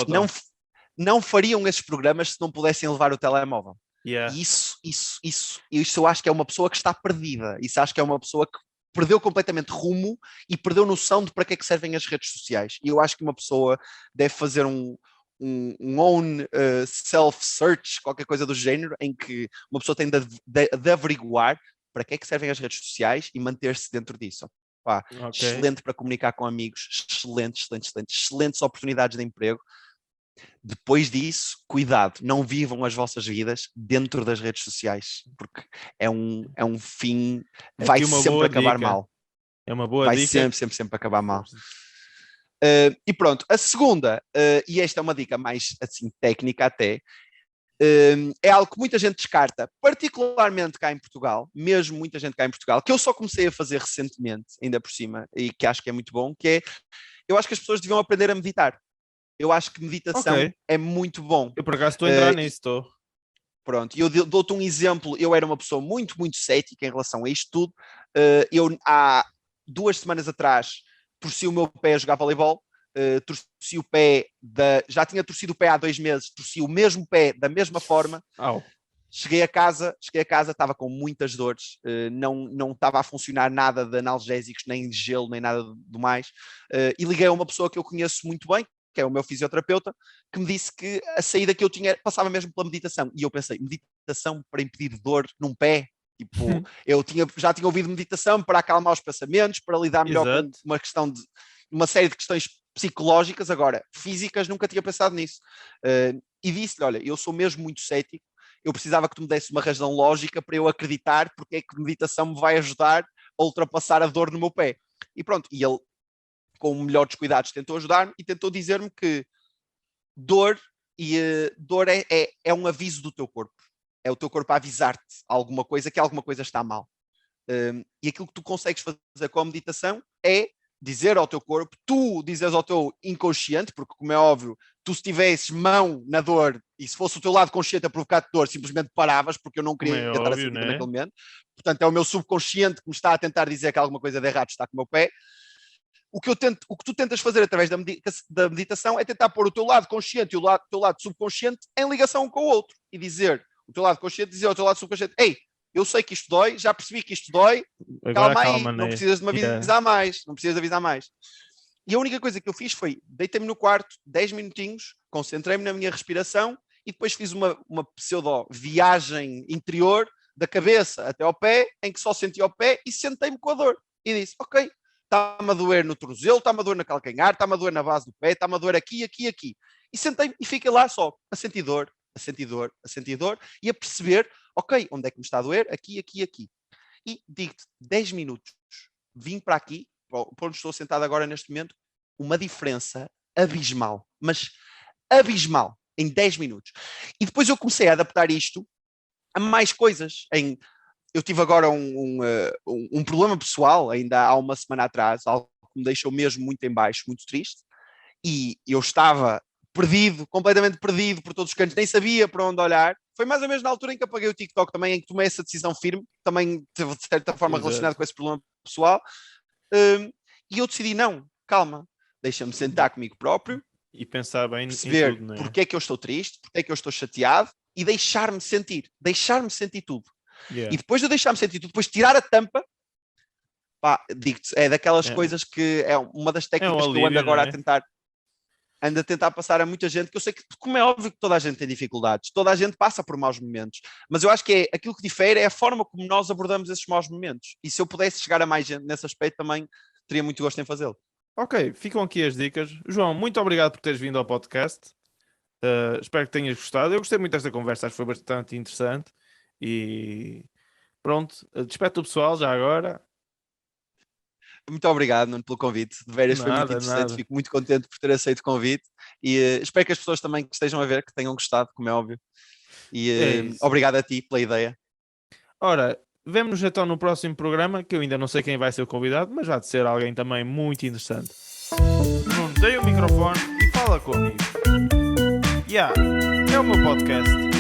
não fariam esses programas se não pudessem levar o telemóvel. Yeah. E isso eu acho que é uma pessoa que está perdida. Isso acho que é uma pessoa que perdeu completamente rumo e perdeu noção de para que é que servem as redes sociais. E eu acho que uma pessoa deve fazer um own self-search, qualquer coisa do género, em que uma pessoa tem de averiguar para que é que servem as redes sociais e manter-se dentro disso. Excelente para comunicar com amigos, excelentes oportunidades de emprego. Depois disso, cuidado, não vivam as vossas vidas dentro das redes sociais, porque é um fim, vai sempre acabar mal. É uma boa dica. Vai sempre acabar mal. E pronto, a segunda, e esta é uma dica mais assim técnica até, É algo que muita gente descarta, particularmente cá em Portugal, mesmo muita gente cá em Portugal, que eu só comecei a fazer recentemente, ainda por cima, e que acho que é muito bom, que é, eu acho que as pessoas deviam aprender a meditar. Eu acho que meditação Ok. é muito bom. Eu por acaso estou a entrar Eh, nisso, estou. Pronto, e eu dou-te um exemplo. Eu era uma pessoa muito, muito cética em relação a isto tudo. Eu, há 2 semanas atrás, torci o meu pé a jogar voleibol. Torci o pé, já tinha torcido o pé há 2 meses, torci o mesmo pé da mesma forma. Au. Cheguei a casa, estava com muitas dores, não estava a funcionar nada de analgésicos, nem de gelo, nem nada do mais. E liguei a uma pessoa que eu conheço muito bem, que é o meu fisioterapeuta, que me disse que a saída que eu tinha passava mesmo pela meditação. E eu pensei, meditação para impedir dor num pé? Tipo, já tinha ouvido meditação para acalmar os pensamentos, para lidar melhor Exato. com uma série de questões psicológicas. Agora, físicas, nunca tinha pensado nisso. E disse-lhe, olha, eu sou mesmo muito cético, eu precisava que tu me desse uma razão lógica para eu acreditar porque é que meditação me vai ajudar a ultrapassar a dor no meu pé. E pronto, e ele, com o melhor dos cuidados, tentou ajudar-me e tentou dizer-me que dor é um aviso do teu corpo. É o teu corpo a avisar-te alguma coisa, que alguma coisa está mal. E aquilo que tu consegues fazer com a meditação é dizer ao teu corpo, tu dizes ao teu inconsciente, porque como é óbvio, tu se tivesses mão na dor e se fosse o teu lado consciente a provocar-te dor, simplesmente paravas, porque eu não queria Como é estar a óbvio, sentir né? naquele momento. Portanto, é o meu subconsciente que me está a tentar dizer que alguma coisa de errado está com o meu pé. O que tu tentas fazer através da meditação é tentar pôr o teu lado consciente e o teu lado subconsciente em ligação um com o outro e dizer, o teu lado consciente dizer ao teu lado subconsciente, ei, eu sei que isto dói, já percebi que isto dói, Agora calma aí, calma, não né? precisas de me avisar mais, não precisas de avisar mais. E a única coisa que eu fiz foi, deitei-me no quarto, 10 minutinhos, concentrei-me na minha respiração e depois fiz uma pseudo-viagem interior da cabeça até ao pé, em que só senti o pé e sentei-me com a dor. E disse, ok, está-me a doer no tornozelo, está-me a doer no calcanhar, está-me a doer na base do pé, está-me a doer aqui, aqui, aqui. E sentei-me e fiquei lá só, a sentir dor, a sentir dor, a sentir dor e a perceber, ok, onde é que me está a doer? Aqui, aqui, aqui. E digo-te, 10 minutos, vim para aqui, para onde estou sentado agora neste momento, uma diferença abismal, mas abismal, em 10 minutos. E depois eu comecei a adaptar isto a mais coisas. Eu tive agora um problema pessoal, ainda há uma semana atrás, algo que me deixou mesmo muito em baixo, muito triste, e eu estava perdido, completamente perdido por todos os cantos, nem sabia para onde olhar. Foi mais ou menos na altura em que apaguei o TikTok também, em que tomei essa decisão firme, também de certa forma relacionado com esse problema pessoal, e eu decidi, não, calma, deixa-me sentar comigo próprio, E pensar bem perceber em tudo, né? porque é que eu estou triste, porque é que eu estou chateado, e deixar-me sentir tudo. Yeah. E depois de eu deixar-me sentir tudo, depois tirar a tampa, pá, digo-te, é daquelas coisas que é uma das técnicas que eu ando alívio, agora não é? ando a tentar passar a muita gente, que eu sei que, como é óbvio que toda a gente tem dificuldades, toda a gente passa por maus momentos, mas eu acho que aquilo que difere é a forma como nós abordamos esses maus momentos. E se eu pudesse chegar a mais gente nesse aspecto, também teria muito gosto em fazê-lo. Ok, ficam aqui as dicas. João, muito obrigado por teres vindo ao podcast. Espero que tenhas gostado. Eu gostei muito desta conversa, acho que foi bastante interessante. E pronto, despeito o pessoal já agora. Muito obrigado, Nuno, pelo convite. De veras foi muito interessante. Nada. Fico muito contente por ter aceito o convite e espero que as pessoas também que estejam a ver, que tenham gostado, como é óbvio. E É isso. obrigado a ti pela ideia. Ora, vemo-nos então no próximo programa, que eu ainda não sei quem vai ser o convidado, mas vai de ser alguém também muito interessante. Nuno, dei o microfone e fala comigo. É o meu podcast.